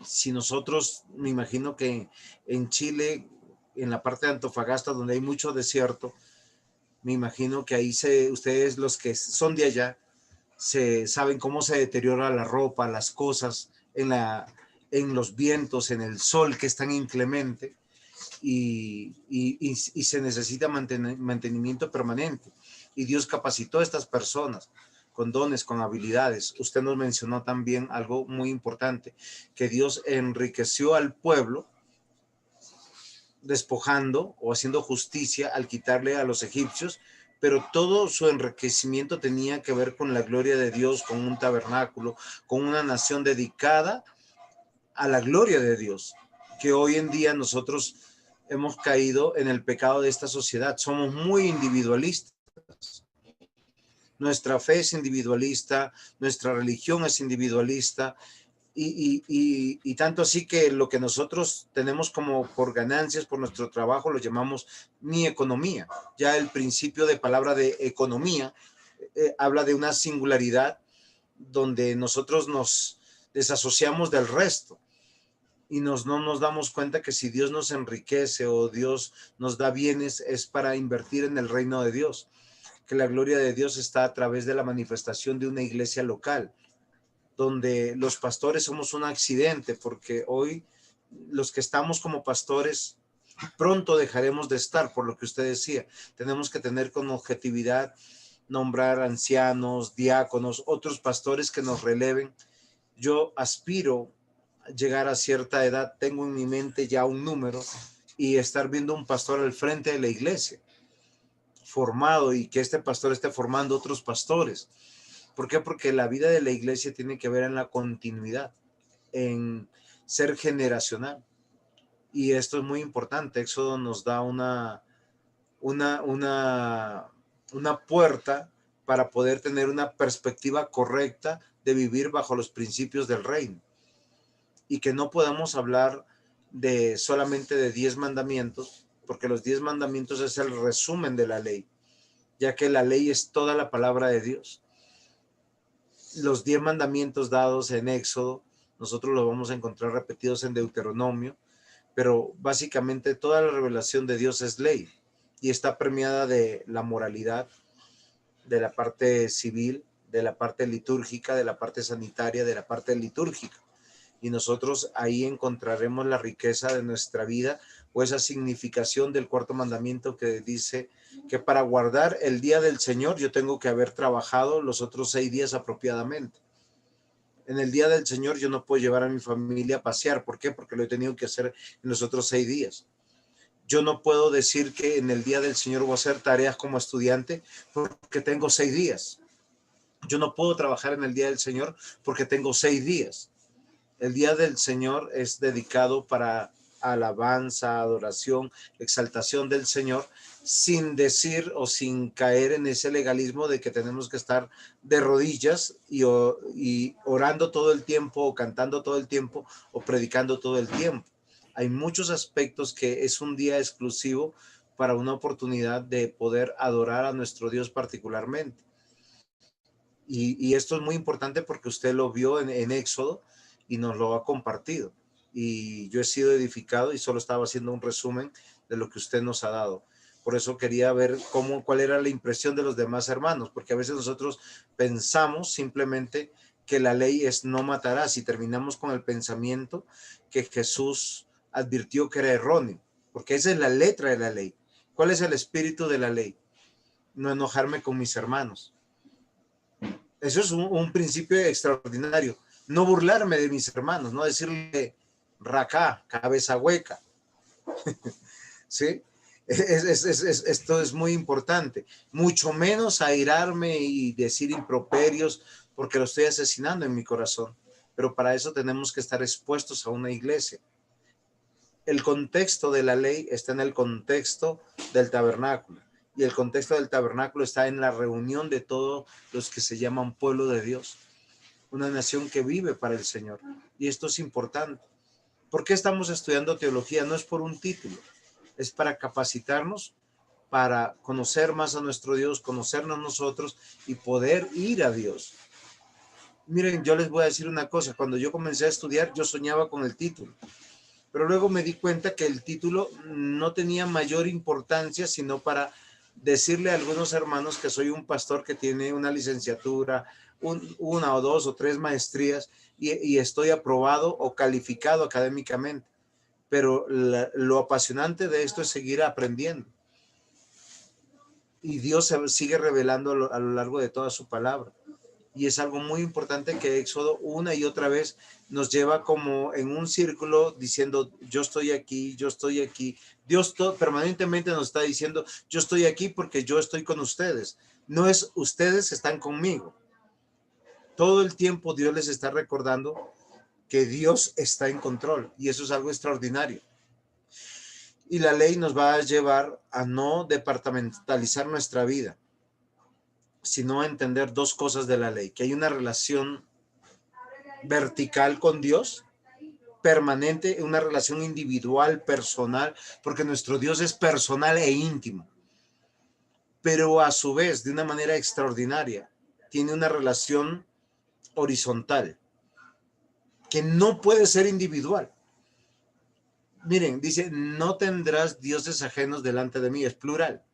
C: Si nosotros, me imagino que en Chile, en la parte de Antofagasta, donde hay mucho desierto, me imagino que ahí ustedes los que son de allá, saben cómo se deteriora la ropa, las cosas, en los vientos, en el sol que es tan inclemente, y se necesita mantenimiento permanente. Y Dios capacitó a estas personas con dones, con habilidades. Usted nos mencionó también algo muy importante, que Dios enriqueció al pueblo despojando o haciendo justicia al quitarle a los egipcios, pero todo su enriquecimiento tenía que ver con la gloria de Dios, con un tabernáculo, con una nación dedicada a la gloria de Dios, que hoy en día nosotros hemos caído en el pecado de esta sociedad. Somos muy individualistas. Nuestra fe es individualista, nuestra religión es individualista, y tanto así que lo que nosotros tenemos como por ganancias por nuestro trabajo lo llamamos mi economía. Ya el principio de palabra de economía habla de una singularidad donde nosotros nos desasociamos del resto y no nos damos cuenta que si Dios nos enriquece o Dios nos da bienes es para invertir en el reino de Dios, que la gloria de Dios está a través de la manifestación de una iglesia local, donde los pastores somos un accidente, porque hoy los que estamos como pastores pronto dejaremos de estar, por lo que usted decía. Tenemos que tener con objetividad, nombrar ancianos, diáconos, otros pastores que nos releven. Yo aspiro a llegar a cierta edad, tengo en mi mente ya un número, y estar viendo un pastor al frente de la iglesia, formado, y que este pastor esté formando otros pastores. ¿Por qué? Porque la vida de la iglesia tiene que ver en la continuidad, en ser generacional. Y esto es muy importante. Éxodo nos da una puerta para poder tener una perspectiva correcta de vivir bajo los principios del reino. Y que no podamos hablar solamente de 10 mandamientos, porque los 10 mandamientos es el resumen de la ley, ya que la ley es toda la palabra de Dios. Los 10 mandamientos dados en Éxodo, nosotros los vamos a encontrar repetidos en Deuteronomio, pero básicamente toda la revelación de Dios es ley y está permeada de la moralidad, de la parte civil, de la parte litúrgica, de la parte sanitaria, de la parte litúrgica. Y nosotros ahí encontraremos la riqueza de nuestra vida, o esa significación del cuarto mandamiento que dice que para guardar el día del Señor yo tengo que haber trabajado los otros 6 días apropiadamente. En el día del Señor yo no puedo llevar a mi familia a pasear. ¿Por qué? Porque lo he tenido que hacer en los otros 6 días. Yo no puedo decir que en el día del Señor voy a hacer tareas como estudiante porque tengo 6 días. Yo no puedo trabajar en el día del Señor porque tengo 6 días. El día del Señor es dedicado para alabanza, adoración, exaltación del Señor, sin decir o sin caer en ese legalismo de que tenemos que estar de rodillas y orando todo el tiempo, o cantando todo el tiempo, o predicando todo el tiempo. Hay muchos aspectos que es un día exclusivo para una oportunidad de poder adorar a nuestro Dios particularmente. Y esto es muy importante porque usted lo vio en Éxodo y nos lo ha compartido. Y yo he sido edificado y solo estaba haciendo un resumen de lo que usted nos ha dado. Por eso quería ver cuál era la impresión de los demás hermanos, porque a veces nosotros pensamos simplemente que la ley es no matarás y terminamos con el pensamiento que Jesús advirtió que era erróneo, porque esa es la letra de la ley. ¿Cuál es el espíritu de la ley? No enojarme con mis hermanos. Eso es un principio extraordinario. No burlarme de mis hermanos, no decirle racá, cabeza hueca. ¿Sí? Esto es muy importante. Mucho menos airarme y decir improperios porque lo estoy asesinando en mi corazón. Pero para eso tenemos que estar expuestos a una iglesia. El contexto de la ley está en el contexto del tabernáculo. Y el contexto del tabernáculo está en la reunión de todos los que se llaman pueblo de Dios. Una nación que vive para el Señor. Y esto es importante. ¿Por qué estamos estudiando teología? No es por un título. Es para capacitarnos, para conocer más a nuestro Dios, conocernos nosotros y poder ir a Dios. Miren, yo les voy a decir una cosa. Cuando yo comencé a estudiar, yo soñaba con el título. Pero luego me di cuenta que el título no tenía mayor importancia, sino para decirle a algunos hermanos que soy un pastor que tiene una licenciatura, una o dos o tres maestrías y estoy aprobado o calificado académicamente. Pero lo apasionante de esto es seguir aprendiendo. Y Dios se sigue revelando a lo largo de toda su palabra. Y es algo muy importante que Éxodo una y otra vez nos lleva como en un círculo diciendo, yo estoy aquí, yo estoy aquí. Dios permanentemente nos está diciendo, yo estoy aquí porque yo estoy con ustedes. No es ustedes están conmigo. Todo el tiempo Dios les está recordando que Dios está en control y eso es algo extraordinario. Y la ley nos va a llevar a no departamentalizar nuestra vida, sino a entender dos cosas de la ley, que hay una relación vertical con Dios, permanente, una relación individual, personal, porque nuestro Dios es personal e íntimo, pero a su vez, de una manera extraordinaria, tiene una relación horizontal, que no puede ser individual. Miren, dice, no tendrás dioses ajenos delante de mí, es plural.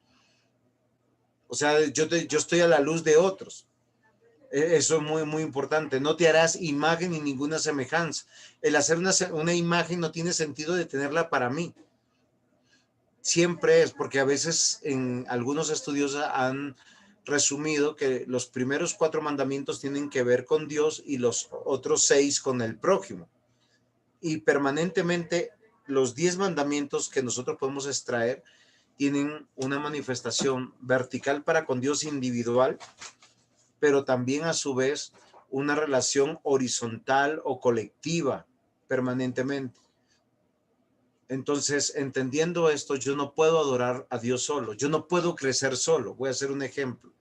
C: O sea, yo estoy a la luz de otros. Eso es muy, muy importante. No te harás imagen ni ninguna semejanza. El hacer una imagen no tiene sentido de tenerla para mí. Siempre es, porque a veces en algunos estudios han resumido que los primeros 4 mandamientos tienen que ver con Dios y los otros 6 con el prójimo. Y permanentemente los 10 mandamientos que nosotros podemos extraer tienen una manifestación vertical para con Dios individual, pero también a su vez una relación horizontal o colectiva permanentemente. Entonces, entendiendo esto, yo no puedo adorar a Dios solo, yo no puedo crecer solo. Voy a hacer un ejemplo.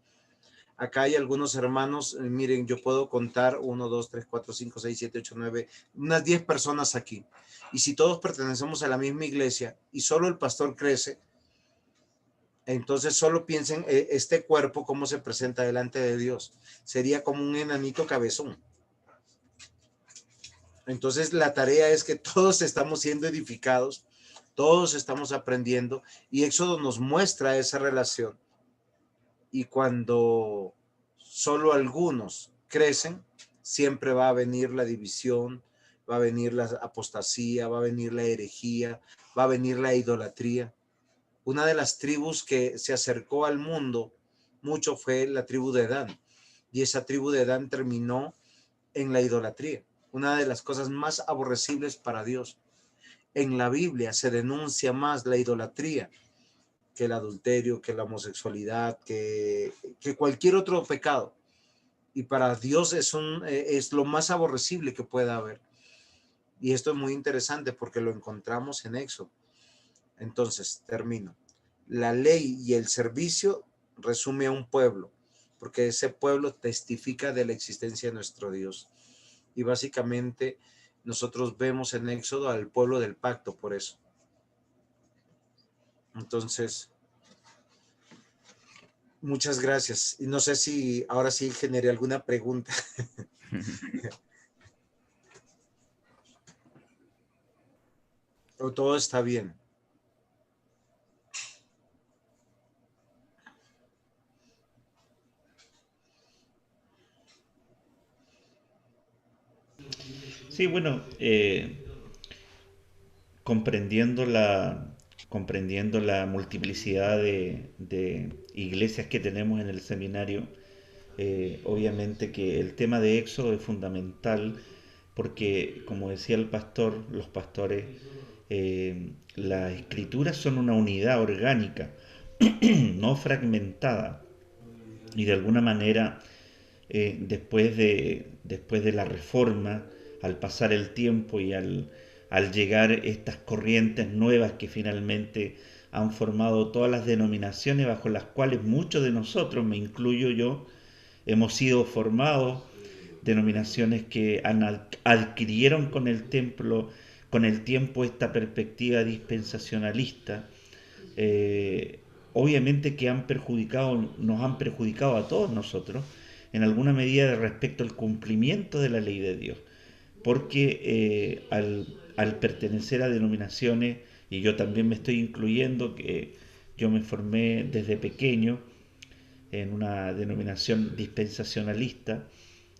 C: Acá hay algunos hermanos, miren, yo puedo contar 1, 2, 3, 4, 5, 6, 7, 8, 9, unas 10 personas aquí. Y si todos pertenecemos a la misma iglesia y solo el pastor crece, entonces solo piensen este cuerpo cómo se presenta delante de Dios. Sería como un enanito cabezón. Entonces la tarea es que todos estamos siendo edificados, todos estamos aprendiendo y Éxodo nos muestra esa relación. Y cuando solo algunos crecen, siempre va a venir la división, va a venir la apostasía, va a venir la herejía, va a venir la idolatría. Una de las tribus que se acercó al mundo mucho fue la tribu de Dan. Y esa tribu de Dan terminó en la idolatría. Una de las cosas más aborrecibles para Dios. En la Biblia se denuncia más la idolatría que el adulterio, que la homosexualidad, que cualquier otro pecado. Y para Dios es lo más aborrecible que pueda haber. Y esto es muy interesante porque lo encontramos en Éxodo. Entonces, termino. La ley y el servicio resume a un pueblo, porque ese pueblo testifica de la existencia de nuestro Dios. Y básicamente nosotros vemos en Éxodo al pueblo del pacto, por eso. Entonces, muchas gracias. Y no sé si ahora sí generé alguna pregunta. O todo está bien.
B: Sí, bueno, comprendiendo comprendiendo la multiplicidad de iglesias que tenemos en el seminario, obviamente que el tema de Éxodo es fundamental porque, como decía el pastor, los pastores, las escrituras son una unidad orgánica, no fragmentada, y de alguna manera, después de la reforma, al pasar el tiempo y al llegar estas corrientes nuevas que finalmente han formado todas las denominaciones bajo las cuales muchos de nosotros, me incluyo yo, hemos sido formados, denominaciones que adquirieron con el tiempo esta perspectiva dispensacionalista, obviamente que nos han perjudicado a todos nosotros en alguna medida respecto al cumplimiento de la ley de Dios, porque al pertenecer a denominaciones, y yo también me estoy incluyendo, que yo me formé desde pequeño en una denominación dispensacionalista,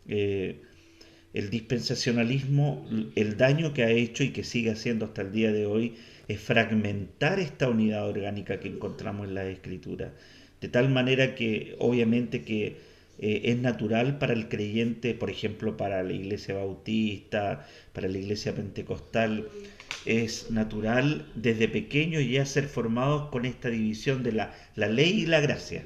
B: eh, el dispensacionalismo, el daño que ha hecho y que sigue haciendo hasta el día de hoy es fragmentar esta unidad orgánica que encontramos en la Escritura, de tal manera que obviamente que es natural para el creyente, por ejemplo, para la iglesia bautista, para la iglesia pentecostal, es natural desde pequeño ya ser formados con esta división de la ley y la gracia,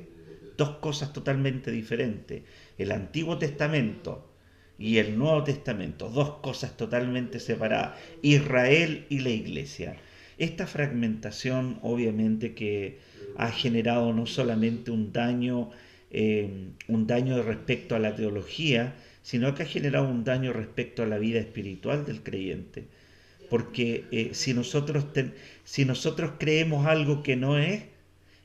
B: dos cosas totalmente diferentes. El Antiguo Testamento y el Nuevo Testamento, dos cosas totalmente separadas, Israel y la Iglesia. Esta fragmentación obviamente que ha generado no solamente un daño respecto a la teología, sino que ha generado un daño respecto a la vida espiritual del creyente. Porque si nosotros creemos algo que no es,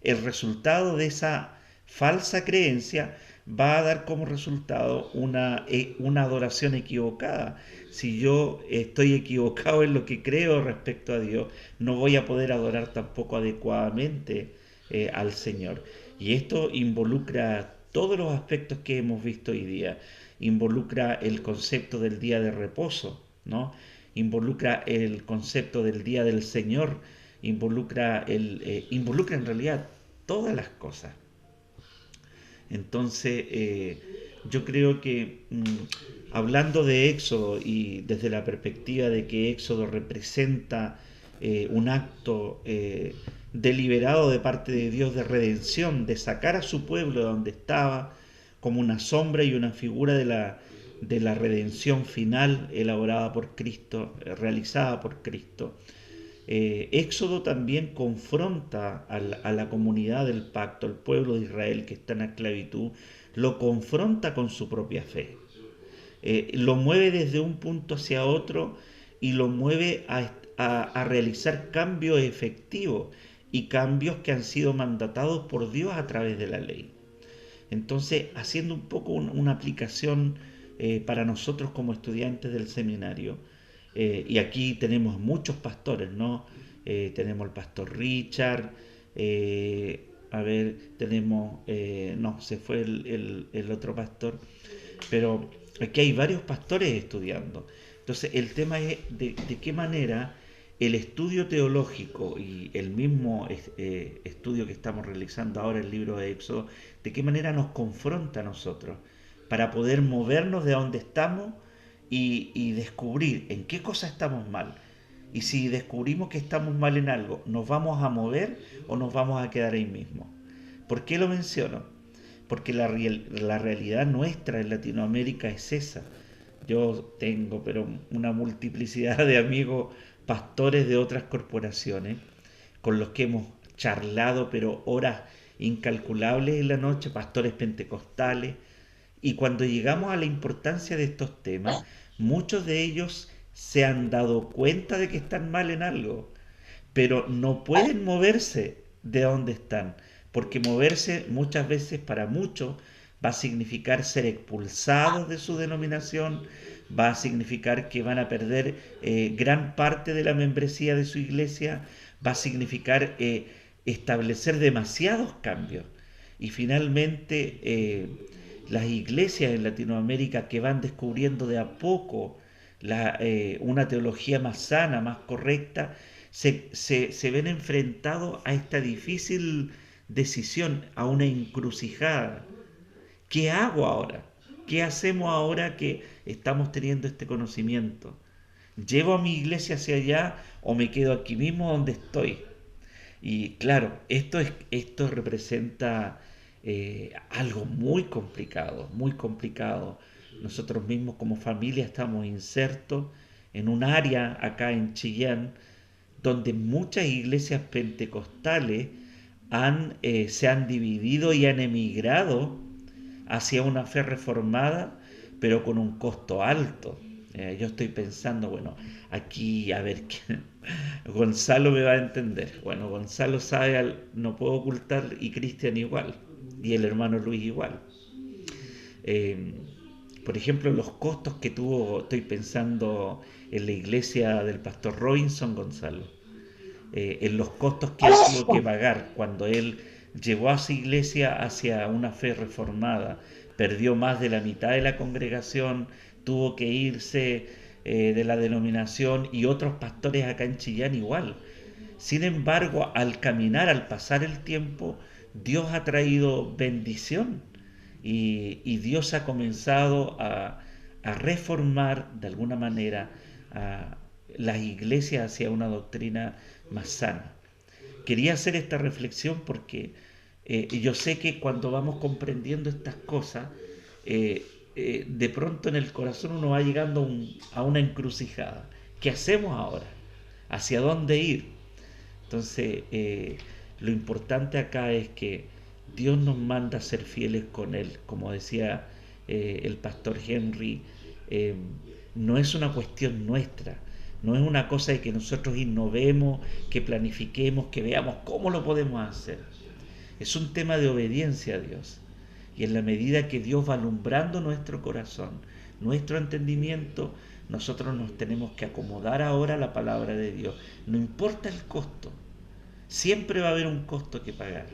B: el resultado de esa falsa creencia va a dar como resultado una adoración equivocada. Si yo estoy equivocado en lo que creo respecto a Dios, no voy a poder adorar tampoco adecuadamente al Señor. Y esto involucra todos los aspectos que hemos visto hoy día. Involucra el concepto del día de reposo, ¿no? Involucra el concepto del día del Señor, involucra en realidad todas las cosas. Entonces, yo creo que hablando de Éxodo y desde la perspectiva de que Éxodo representa un acto deliberado de parte de Dios de redención, de sacar a su pueblo de donde estaba, como una sombra y una figura de la redención final elaborada por Cristo, realizada por Cristo. Éxodo también confronta a la comunidad del pacto, el pueblo de Israel que está en esclavitud, lo confronta con su propia fe. Lo mueve desde un punto hacia otro y lo mueve a realizar cambios efectivos y cambios que han sido mandatados por Dios a través de la ley. Entonces, haciendo un poco una aplicación para nosotros como estudiantes del seminario, y aquí tenemos muchos pastores, ¿no? Tenemos el pastor Richard, tenemos, no, se fue el otro pastor, pero aquí hay varios pastores estudiando. Entonces, el tema es de qué manera el estudio teológico y el mismo estudio que estamos realizando ahora, el libro de Éxodo, de qué manera nos confronta a nosotros para poder movernos de donde estamos y descubrir en qué cosa estamos mal. Y si descubrimos que estamos mal en algo, ¿nos vamos a mover o nos vamos a quedar ahí mismo? ¿Por qué lo menciono? Porque la realidad nuestra en Latinoamérica es esa, Yo tengo, pero una multiplicidad de amigos pastores de otras corporaciones con los que hemos charlado, pero horas incalculables en la noche, pastores pentecostales. Y cuando llegamos a la importancia de estos temas, muchos de ellos se han dado cuenta de que están mal en algo, pero no pueden moverse de donde están, porque moverse muchas veces para muchos va a significar ser expulsados de su denominación, va a significar que van a perder gran parte de la membresía de su iglesia, va a significar establecer demasiados cambios. Y finalmente las iglesias en Latinoamérica que van descubriendo de a poco una teología más sana, más correcta, se ven enfrentados a esta difícil decisión, a una encrucijada. ¿Qué hago ahora? ¿Qué hacemos ahora que estamos teniendo este conocimiento? ¿Llevo a mi iglesia hacia allá o me quedo aquí mismo donde estoy? Y claro, esto representa algo muy complicado, muy complicado. Nosotros mismos como familia estamos insertos en un área acá en Chillán donde muchas iglesias pentecostales se han dividido y han emigrado hacia una fe reformada, pero con un costo alto. Yo estoy pensando, bueno, aquí, a ver, Gonzalo me va a entender. Bueno, Gonzalo sabe, no puedo ocultar, y Cristian igual, y el hermano Luis igual. Eh, por ejemplo, los costos que tuvo, estoy pensando en la iglesia del pastor Robinson Gonzalo, en los costos que él tuvo que pagar cuando él llevó a su iglesia hacia una fe reformada, perdió más de la mitad de la congregación, tuvo que irse de la denominación y otros pastores acá en Chillán igual. Sin embargo, al caminar, al pasar el tiempo, Dios ha traído bendición y Dios ha comenzado a reformar de alguna manera a las iglesias hacia una doctrina más sana. Quería hacer esta reflexión porque yo sé que cuando vamos comprendiendo estas cosas, de pronto en el corazón uno va llegando a una encrucijada. ¿Qué hacemos ahora? ¿Hacia dónde ir? Entonces, lo importante acá es que Dios nos manda a ser fieles con Él. Como decía el pastor Henry, eh, no es una cuestión nuestra, no es una cosa de que nosotros innovemos, que planifiquemos, que veamos cómo lo podemos hacer. Es un tema de obediencia a Dios. Y en la medida que Dios va alumbrando nuestro corazón, nuestro entendimiento, nosotros nos tenemos que acomodar ahora a la palabra de Dios. No importa el costo, siempre va a haber un costo que pagar.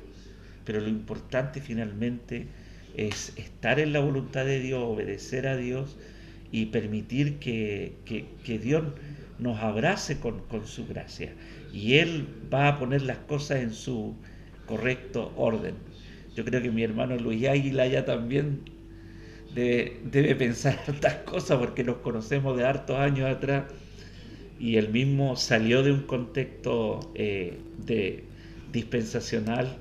B: Pero lo importante finalmente es estar en la voluntad de Dios, obedecer a Dios y permitir que Dios nos abrace con su gracia. Y Él va a poner las cosas en su correcto orden. Yo creo que mi hermano Luis Águila ya también debe pensar estas cosas porque nos conocemos de hartos años atrás y él mismo salió de un contexto de dispensacional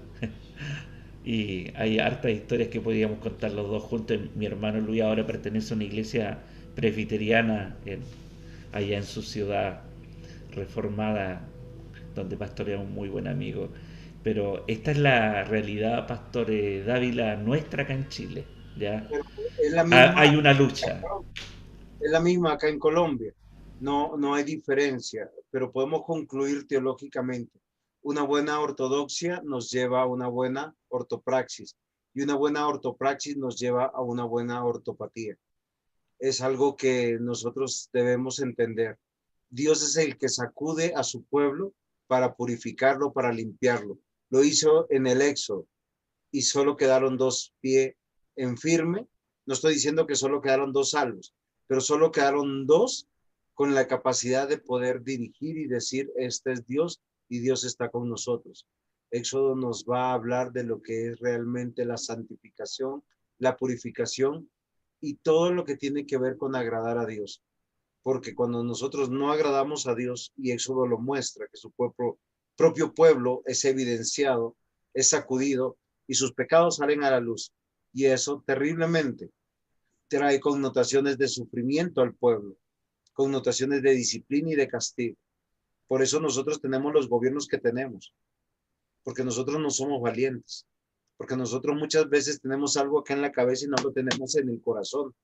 B: y hay hartas historias que podríamos contar los dos juntos. Mi hermano Luis ahora pertenece a una iglesia presbiteriana allá en su ciudad reformada, donde pastorea un muy buen amigo. Pero esta es la realidad, Pastor Dávila, nuestra acá en Chile. ¿Ya?
C: Pero es la misma,
B: Hay una lucha.
C: es la misma acá en Colombia. No, no hay diferencia, pero podemos concluir teológicamente. Una buena ortodoxia nos lleva a una buena ortopraxis y una buena ortopraxis nos lleva a una buena ortopatía. Es algo que nosotros debemos entender. Dios es el que sacude a su pueblo para purificarlo, para limpiarlo. Lo hizo en el Éxodo y solo quedaron dos pies en firme. No estoy diciendo que solo quedaron dos salvos, pero solo quedaron dos con la capacidad de poder dirigir y decir, este es Dios y Dios está con nosotros. Éxodo nos va a hablar de lo que es realmente la santificación, la purificación y todo lo que tiene que ver con agradar a Dios. Porque cuando nosotros no agradamos a Dios, y Éxodo lo muestra, que su propio pueblo es evidenciado, es sacudido y sus pecados salen a la luz. Y eso terriblemente trae connotaciones de sufrimiento al pueblo, connotaciones de disciplina y de castigo. Por eso nosotros tenemos los gobiernos que tenemos, porque nosotros no somos valientes, porque nosotros muchas veces tenemos algo acá en la cabeza y no lo tenemos en el corazón,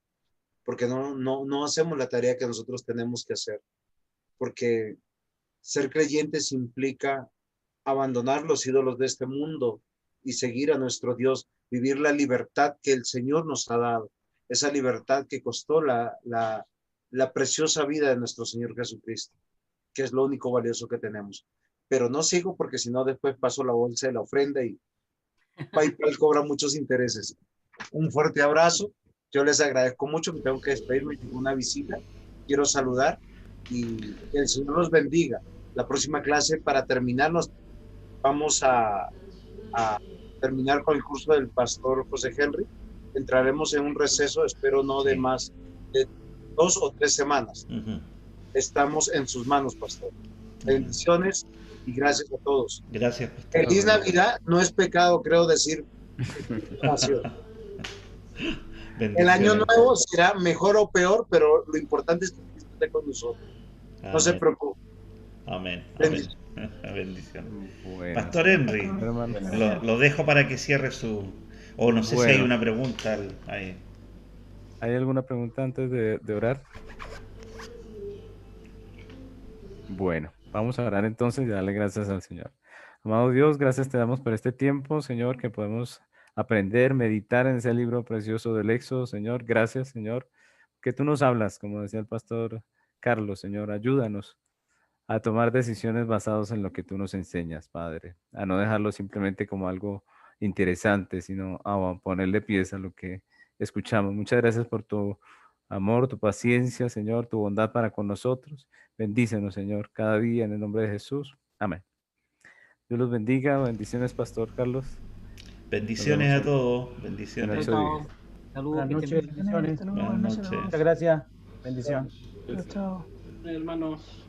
C: porque no hacemos la tarea que nosotros tenemos que hacer, porque ser creyentes implica abandonar los ídolos de este mundo y seguir a nuestro Dios, vivir la libertad que el Señor nos ha dado, esa libertad que costó la preciosa vida de nuestro Señor Jesucristo, que es lo único valioso que tenemos. Pero no sigo porque si no después paso la bolsa de la ofrenda y PayPal cobra muchos intereses. Un fuerte abrazo. Yo les agradezco mucho, me tengo que despedirme, tengo una visita. Quiero saludar y que el Señor los bendiga. La próxima clase, para terminarnos, vamos a terminar con el curso del pastor José Henry. Entraremos en un receso, espero no de más de 2 o 3 semanas. Estamos en sus manos, pastor. Bendiciones y gracias a todos.
B: Gracias, pastor.
C: Feliz Navidad, no es pecado, creo decir. El año nuevo será mejor o peor, pero lo importante es que Cristo esté con nosotros.
B: Amén.
C: No se preocupe.
B: Amén. Bendición.
A: Bueno.
B: Pastor Henry, lo dejo para que cierre su... O no sé si hay una pregunta ahí.
A: ¿Hay alguna pregunta antes de orar? Bueno, vamos a orar entonces y darle gracias al Señor. Amado Dios, gracias te damos por este tiempo, Señor, que podemos aprender, meditar en ese libro precioso del Éxodo, Señor. Gracias, Señor, que tú nos hablas, como decía el pastor Carlos, Señor. Ayúdanos a tomar decisiones basadas en lo que tú nos enseñas, Padre. A no dejarlo simplemente como algo interesante, sino a ponerle pies a lo que escuchamos. Muchas gracias por tu amor, tu paciencia, Señor, tu bondad para con nosotros. Bendícenos, Señor, cada día en el nombre de Jesús. Amén. Dios los bendiga. Bendiciones, Pastor Carlos.
B: Bendiciones a todos. Bendiciones.
D: Saludos.
E: Buenas noches, bendiciones.
B: Buenas noches.
E: Muchas gracias. Bendición.
D: Chao, hermanos.